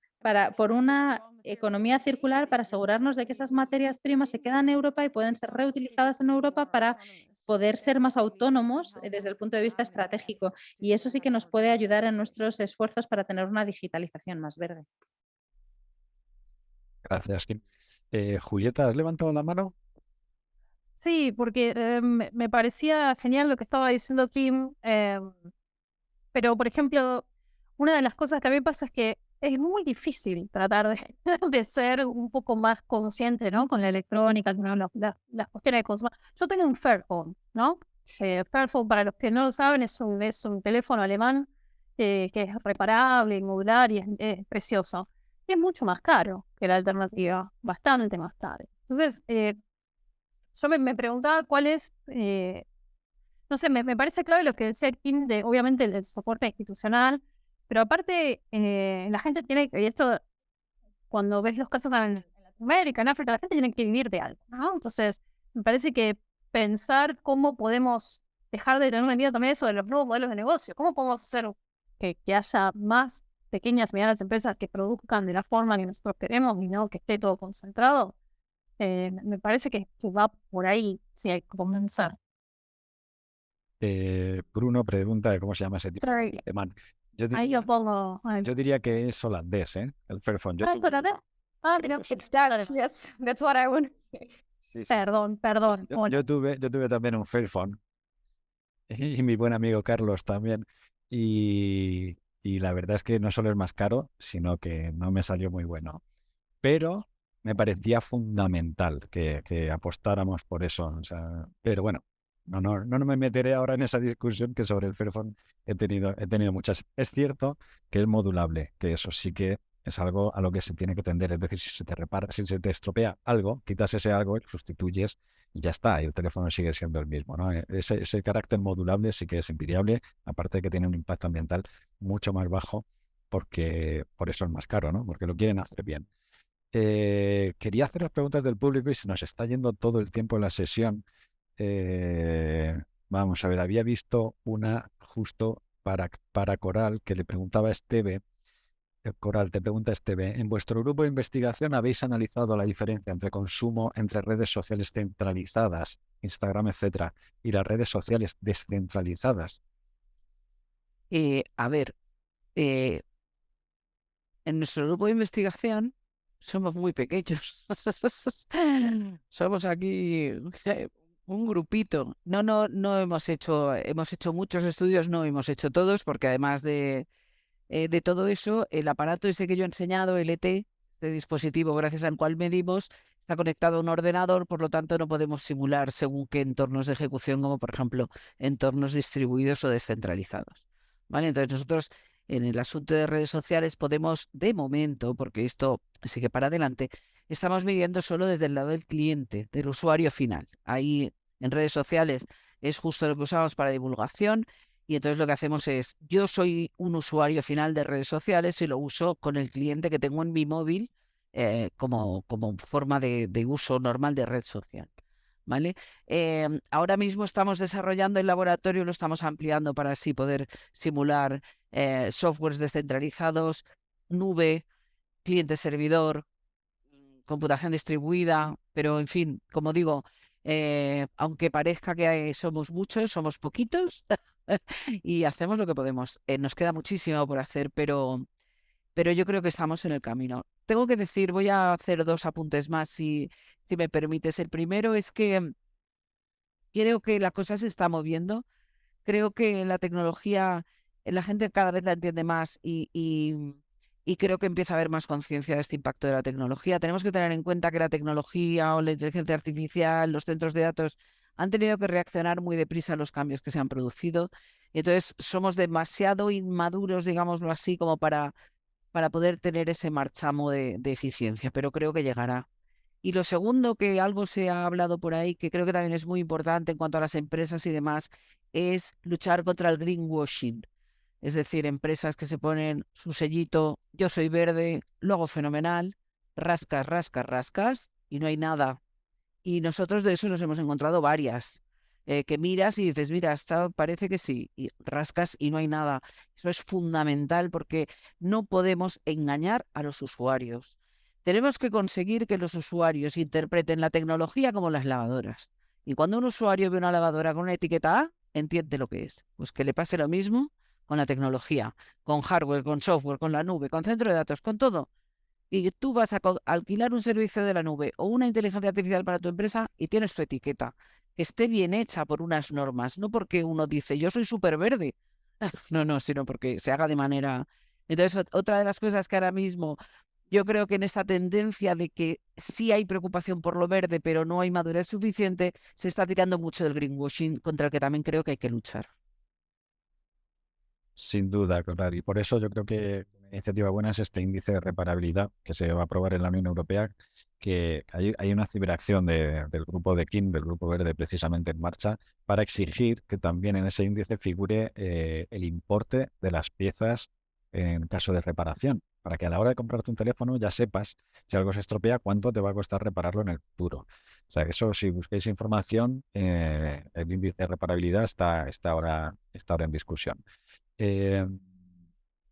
por una economía circular para asegurarnos de que esas materias primas se quedan en Europa y pueden ser reutilizadas en Europa para poder ser más autónomos desde el punto de vista estratégico. Y eso sí que nos puede ayudar en nuestros esfuerzos para tener una digitalización más verde. Gracias, Kim. Julieta, ¿has levantado la mano? Sí, porque me parecía genial lo que estaba diciendo Kim, pero por ejemplo, una de las cosas que a mí pasa es que es muy difícil tratar de, de ser un poco más consciente, ¿no? Con la electrónica, con las cuestiones de consumo. Yo tengo un Fairphone, ¿no? Fairphone, para los que no lo saben, es un teléfono alemán que es reparable, modular y es precioso. Y es mucho más caro que la alternativa, bastante más caro. Entonces, yo me preguntaba cuál es, no sé, me parece clave lo que decía Kim de, obviamente, el soporte institucional, pero aparte, la gente tiene, y esto, cuando ves los casos en Latinoamérica, en África, la gente tiene que vivir de algo, ¿no? Entonces, me parece que pensar cómo podemos dejar de tener una idea también eso de los nuevos modelos de negocio, cómo podemos hacer que haya más pequeñas y medianas empresas que produzcan de la forma que nosotros queremos y no que esté todo concentrado. Me parece que va por ahí, si hay que comenzar. Bruno pregunta de cómo se llama ese tipo Sorry, de alemán. Yo, ahí lo pongo. yo diría que es holandés, ¿eh? El Fairphone. Ah, ¿es holandés? Ah, mira, it's Dutch. Yes, that's what I want. Sí. Perdón. Hola. Yo tuve también un Fairphone y mi buen amigo Carlos también. Y la verdad es que no solo es más caro, sino que no me salió muy bueno. Pero me parecía fundamental que apostáramos por eso. O sea, pero bueno, no me meteré ahora en esa discusión que sobre el Fairphone he tenido muchas. Es cierto que es modulable, que eso sí que es algo a lo que se tiene que tender. Es decir, si se te estropea algo, quitas ese algo y lo sustituyes y ya está, y el teléfono sigue siendo el mismo, ¿no? Ese carácter modulable sí que es envidiable, aparte de que tiene un impacto ambiental mucho más bajo, porque por eso es más caro, ¿no? Porque lo quieren hacer bien. Quería hacer las preguntas del público y se nos está yendo todo el tiempo en la sesión. Vamos a ver, había visto una justo para Coral que le preguntaba a Esteve. Coral, te pregunta Esteve, ¿en vuestro grupo de investigación habéis analizado la diferencia entre consumo entre redes sociales centralizadas, Instagram, etcétera, y las redes sociales descentralizadas? A ver, en nuestro grupo de investigación somos muy pequeños. Somos aquí un grupito. No hemos hecho muchos estudios, no hemos hecho todos, porque además de todo eso, el aparato ese que yo he enseñado, el ET, este dispositivo gracias al cual medimos, está conectado a un ordenador, por lo tanto no podemos simular según qué entornos de ejecución, como por ejemplo entornos distribuidos o descentralizados. ¿Vale? Entonces nosotros en el asunto de redes sociales podemos, de momento, porque esto sigue para adelante, estamos midiendo solo desde el lado del cliente, del usuario final. Ahí en redes sociales es justo lo que usamos para divulgación. Y entonces lo que hacemos es, yo soy un usuario final de redes sociales y lo uso con el cliente que tengo en mi móvil como forma de uso normal de red social. ¿Vale? Ahora mismo estamos desarrollando el laboratorio, lo estamos ampliando para así poder simular softwares descentralizados, nube, cliente-servidor, computación distribuida, pero en fin, como digo, aunque parezca que somos muchos, somos poquitos y hacemos lo que podemos. Nos queda muchísimo por hacer, pero yo creo que estamos en el camino. Tengo que decir, voy a hacer 2 apuntes más si me permites. El primero es que creo que la cosa se está moviendo. Creo que la tecnología, la gente cada vez la entiende más y creo que empieza a haber más conciencia de este impacto de la tecnología. Tenemos que tener en cuenta que la tecnología o la inteligencia artificial, los centros de datos, han tenido que reaccionar muy deprisa a los cambios que se han producido. Entonces, somos demasiado inmaduros, digámoslo así, como para poder tener ese marchamo de eficiencia, pero creo que llegará. Y lo segundo, que algo se ha hablado por ahí, que creo que también es muy importante en cuanto a las empresas y demás, es luchar contra el greenwashing. Es decir, empresas que se ponen su sellito, yo soy verde, lo hago fenomenal, rascas, rascas, rascas, y no hay nada. Y nosotros de eso nos hemos encontrado varias. que miras y dices, mira, esta parece que sí, y rascas y no hay nada. Eso es fundamental porque no podemos engañar a los usuarios. Tenemos que conseguir que los usuarios interpreten la tecnología como las lavadoras. Y cuando un usuario ve una lavadora con una etiqueta A, entiende lo que es. Pues que le pase lo mismo con la tecnología, con hardware, con software, con la nube, con centro de datos, con todo. Y tú vas a alquilar un servicio de la nube o una inteligencia artificial para tu empresa y tienes tu etiqueta, que esté bien hecha por unas normas, no porque uno dice yo soy súper verde, no, no, sino porque se haga de manera... Entonces, otra de las cosas que ahora mismo yo creo que en esta tendencia de que sí hay preocupación por lo verde, pero no hay madurez suficiente, se está tirando mucho del greenwashing, contra el que también creo que hay que luchar. Sin duda, claro. Y por eso yo creo que una iniciativa buena es este índice de reparabilidad que se va a aprobar en la Unión Europea, que hay una ciberacción del grupo de Kim, del Grupo Verde, precisamente en marcha, para exigir que también en ese índice figure el importe de las piezas en caso de reparación, para que a la hora de comprarte un teléfono ya sepas, si algo se estropea, cuánto te va a costar repararlo en el futuro. O sea, que eso, si busquéis información, el índice de reparabilidad está ahora en discusión. Eh,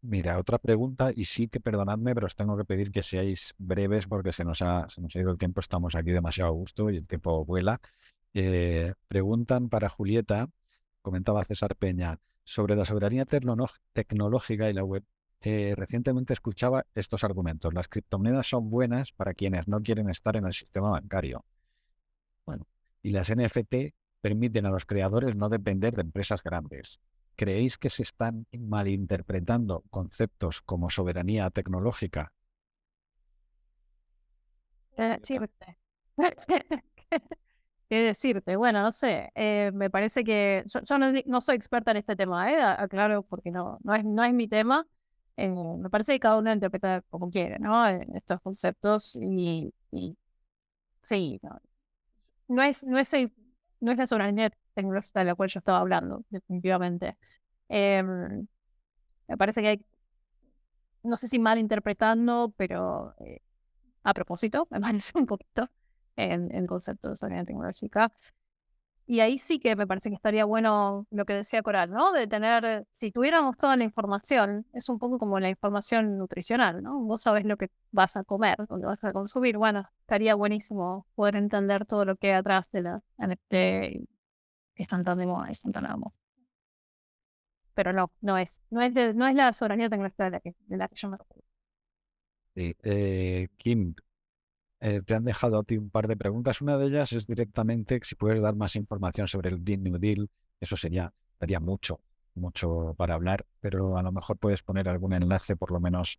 Mira, otra pregunta, y sí que perdonadme, pero os tengo que pedir que seáis breves porque se nos ha ido el tiempo, estamos aquí demasiado a gusto y el tiempo vuela. Preguntan para Julieta, comentaba César Peña, sobre la soberanía tecnológica y la web. Recientemente escuchaba estos argumentos. Las criptomonedas son buenas para quienes no quieren estar en el sistema bancario. Bueno, y las NFT permiten a los creadores no depender de empresas grandes. ¿Creéis que se están malinterpretando conceptos como soberanía tecnológica? ¿Qué decirte? ¿Qué decirte? Bueno, no sé. Me parece que yo no soy experta en este tema, aclaro, porque no es mi tema. Me parece que cada uno interpreta como quiere, ¿no? Estos conceptos y sí, no es la soberanía tecnológica de la cual yo estaba hablando, definitivamente. Em, Me parece que hay, no sé si malinterpretando, pero a propósito, me parece un poquito el concepto de soberanía tecnológica. Y ahí sí que me parece que estaría bueno lo que decía Coral, ¿no? De tener, si tuviéramos toda la información, es un poco como la información nutricional, ¿no? Vos sabés lo que vas a comer, dónde vas a consumir. Bueno, estaría buenísimo poder entender todo lo que hay atrás de la NFT que están tan de moda y están tan a moda. Pero no es la soberanía tecnológica de la que yo me refiero. Sí. Kim, te han dejado a ti un par de preguntas. Una de ellas es directamente si puedes dar más información sobre el Green New Deal. Eso daría mucho, mucho para hablar, pero a lo mejor puedes poner algún enlace, por lo menos,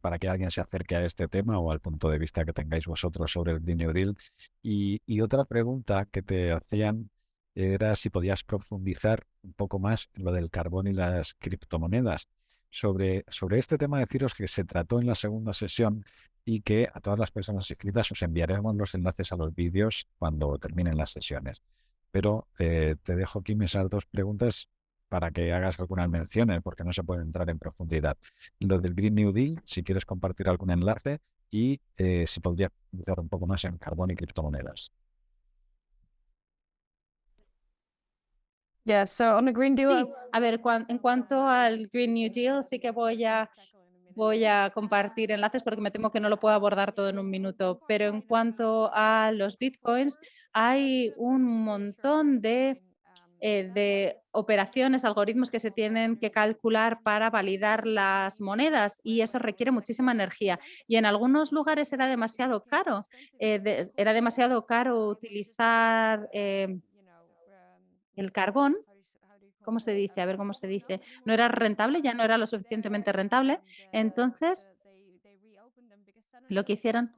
para que alguien se acerque a este tema o al punto de vista que tengáis vosotros sobre el Green New Deal. Y otra pregunta que te hacían era si podías profundizar un poco más en lo del carbón y las criptomonedas. Sobre este tema, deciros que se trató en la segunda sesión y que a todas las personas inscritas os enviaremos los enlaces a los vídeos cuando terminen las sesiones. Pero te dejo aquí esas dos preguntas para que hagas algunas menciones, porque no se puede entrar en profundidad. Lo del Green New Deal, si quieres compartir algún enlace, y si podrías profundizar un poco más en carbón y criptomonedas. Yeah, so on the Green Deal, Sí, a ver, en cuanto al Green New Deal, sí que voy a compartir enlaces porque me temo que no lo puedo abordar todo en un minuto, pero en cuanto a los bitcoins, hay un montón de operaciones, algoritmos que se tienen que calcular para validar las monedas y eso requiere muchísima energía. Y en algunos lugares era demasiado caro, utilizar el carbón. ¿Cómo se dice? A ver cómo se dice. No era rentable, ya no era lo suficientemente rentable. Entonces, lo que hicieron,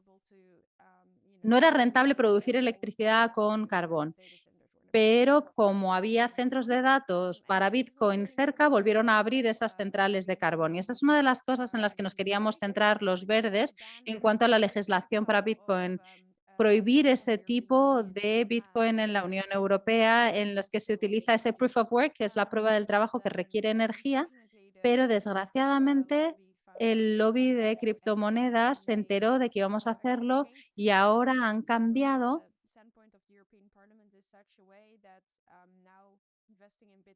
no era rentable producir electricidad con carbón, pero como había centros de datos para Bitcoin cerca, volvieron a abrir esas centrales de carbón. Y esa es una de las cosas en las que nos queríamos centrar los verdes en cuanto a la legislación para Bitcoin. Prohibir ese tipo de Bitcoin en la Unión Europea en los que se utiliza ese proof of work, que es la prueba del trabajo que requiere energía, pero desgraciadamente el lobby de criptomonedas se enteró de que íbamos a hacerlo y ahora han cambiado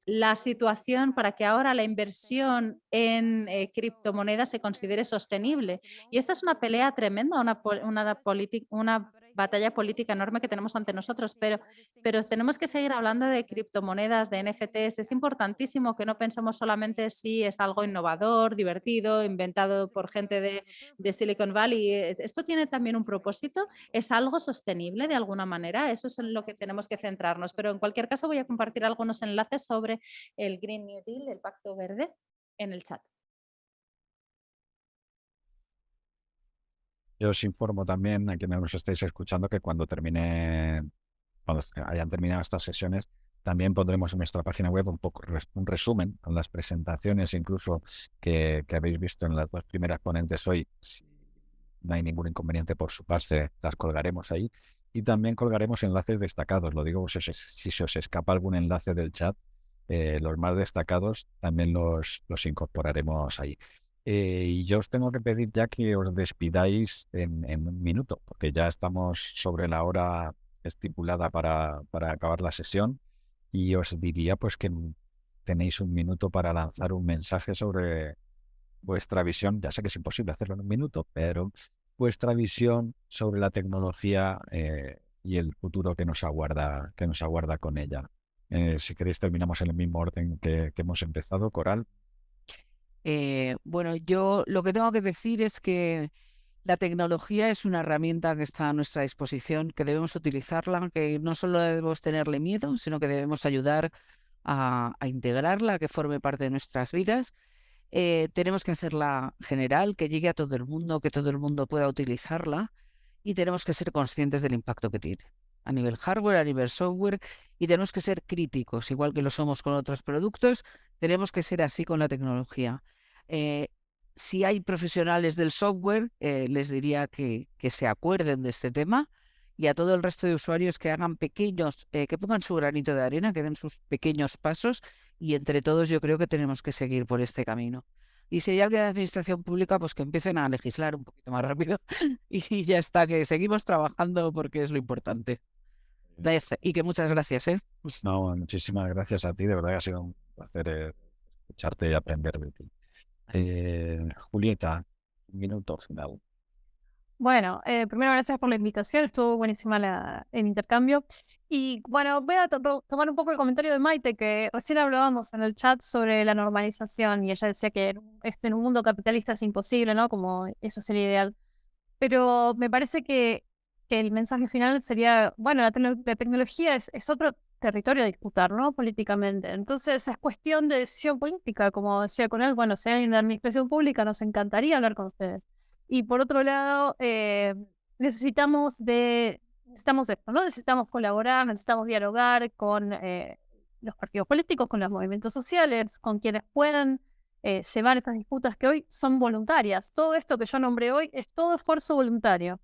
la situación para que ahora la inversión en criptomonedas se considere sostenible. Y esta es una pelea tremenda, una batalla política enorme que tenemos ante nosotros, pero tenemos que seguir hablando de criptomonedas, de NFTs. Es importantísimo que no pensemos solamente si es algo innovador, divertido, inventado por gente de Silicon Valley. Esto tiene también un propósito, es algo sostenible de alguna manera, eso es en lo que tenemos que centrarnos. Pero en cualquier caso voy a compartir algunos enlaces sobre el Green New Deal, el Pacto Verde, en el chat. Yo os informo también a quienes nos estáis escuchando que cuando hayan terminado estas sesiones, también pondremos en nuestra página web un poco un resumen con las presentaciones, incluso que habéis visto en las dos primeras ponentes hoy. Si no hay ningún inconveniente por su parte, las colgaremos ahí. Y también colgaremos enlaces destacados. Lo digo, si se os escapa algún enlace del chat, los más destacados también los incorporaremos ahí. Y yo os tengo que pedir ya que os despidáis en un minuto, porque ya estamos sobre la hora estipulada para acabar la sesión, y os diría pues que tenéis un minuto para lanzar un mensaje sobre vuestra visión. Ya sé que es imposible hacerlo en un minuto, pero vuestra visión sobre la tecnología y el futuro que nos aguarda con ella. Si queréis terminamos en el mismo orden que hemos empezado, Coral. Bueno, yo lo que tengo que decir es que la tecnología es una herramienta que está a nuestra disposición, que debemos utilizarla, que no solo debemos tenerle miedo, sino que debemos ayudar a integrarla, a que forme parte de nuestras vidas. Tenemos que hacerla general, que llegue a todo el mundo, que todo el mundo pueda utilizarla, y tenemos que ser conscientes del impacto que tiene a nivel hardware, a nivel software, y tenemos que ser críticos, igual que lo somos con otros productos, tenemos que ser así con la tecnología. Si hay profesionales del software, les diría que se acuerden de este tema, y a todo el resto de usuarios que hagan que pongan su granito de arena, que den sus pequeños pasos, y entre todos yo creo que tenemos que seguir por este camino. Y si hay alguien de administración pública, pues que empiecen a legislar un poquito más rápido y ya está, que seguimos trabajando porque es lo importante. Y que muchas gracias, ¿eh? No, muchísimas gracias a ti, de verdad que ha sido un placer escucharte y aprender de ti. Julieta, un minuto final. Bueno, primero gracias por la invitación, estuvo buenísima el intercambio. Y bueno, voy a tomar un poco el comentario de Maite, que recién hablábamos en el chat sobre la normalización y ella decía que en un mundo capitalista es imposible, ¿no? Como eso sería ideal. Pero me parece que el mensaje final sería, bueno, la tecnología es otro territorio a disputar, ¿no? Políticamente. Entonces es cuestión de decisión política, como decía con él, bueno, si hay alguien de administración pública, nos encantaría hablar con ustedes. Y por otro lado, necesitamos esto, ¿no? Necesitamos colaborar, necesitamos dialogar con los partidos políticos, con los movimientos sociales, con quienes puedan llevar estas disputas que hoy son voluntarias. Todo esto que yo nombré hoy es todo esfuerzo voluntario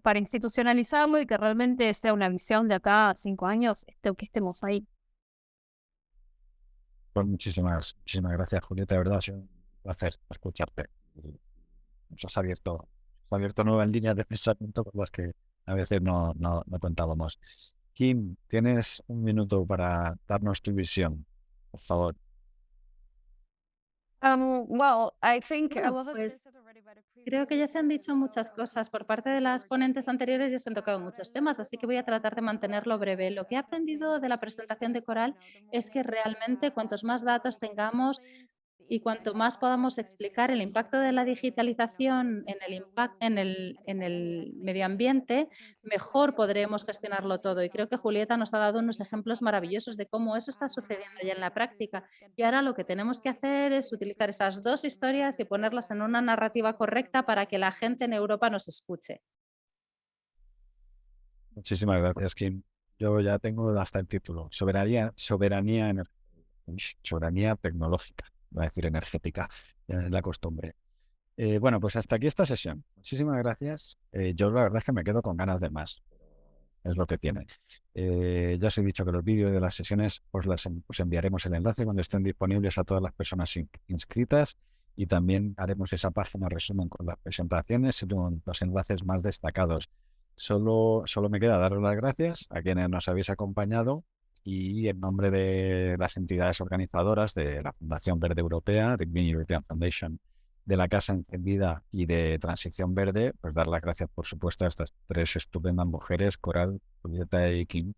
para institucionalizarlo y que realmente sea una visión de acá a 5 años, que estemos ahí. Pues muchísimas gracias, Julieta, de verdad ha sido un placer escucharte. Nos has abierto nuevas líneas de pensamiento con las que a veces no contábamos. Kim, tienes un minuto para darnos tu visión, por favor. Pues creo que ya se han dicho muchas cosas. Por parte de las ponentes anteriores ya se han tocado muchos temas, así que voy a tratar de mantenerlo breve. Lo que he aprendido de la presentación de Coral es que realmente cuantos más datos tengamos y cuanto más podamos explicar el impacto de la digitalización en el medio ambiente, mejor podremos gestionarlo todo. Y creo que Julieta nos ha dado unos ejemplos maravillosos de cómo eso está sucediendo ya en la práctica. Y ahora lo que tenemos que hacer es utilizar esas dos historias y ponerlas en una narrativa correcta para que la gente en Europa nos escuche. Muchísimas gracias, Kim. Yo ya tengo hasta el título. Soberanía tecnológica. Voy a decir energética, ya es la costumbre. Bueno, pues hasta aquí esta sesión. Muchísimas gracias. Yo la verdad es que me quedo con ganas de más. Es lo que tiene. Ya os he dicho que los vídeos de las sesiones os enviaremos el enlace cuando estén disponibles a todas las personas inscritas, y también haremos esa página resumen con las presentaciones y con los enlaces más destacados. Solo me queda daros las gracias a quienes nos habéis acompañado y en nombre de las entidades organizadoras de la Fundación Verde Europea, de Green European Foundation, de la Casa Encendida y de Transición Verde, pues dar las gracias, por supuesto, a estas tres estupendas mujeres, Coral, Julieta y Kim.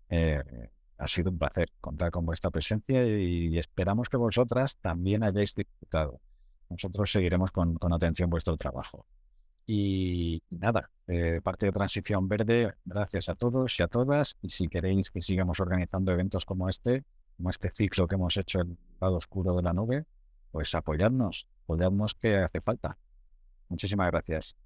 Ha sido un placer contar con vuestra presencia y esperamos que vosotras también hayáis disfrutado. Nosotros seguiremos con atención vuestro trabajo. Y nada, de parte de Transición Verde, gracias a todos y a todas. Y si queréis que sigamos organizando eventos como este ciclo que hemos hecho en el lado oscuro de la nube, pues apoyadnos que hace falta. Muchísimas gracias.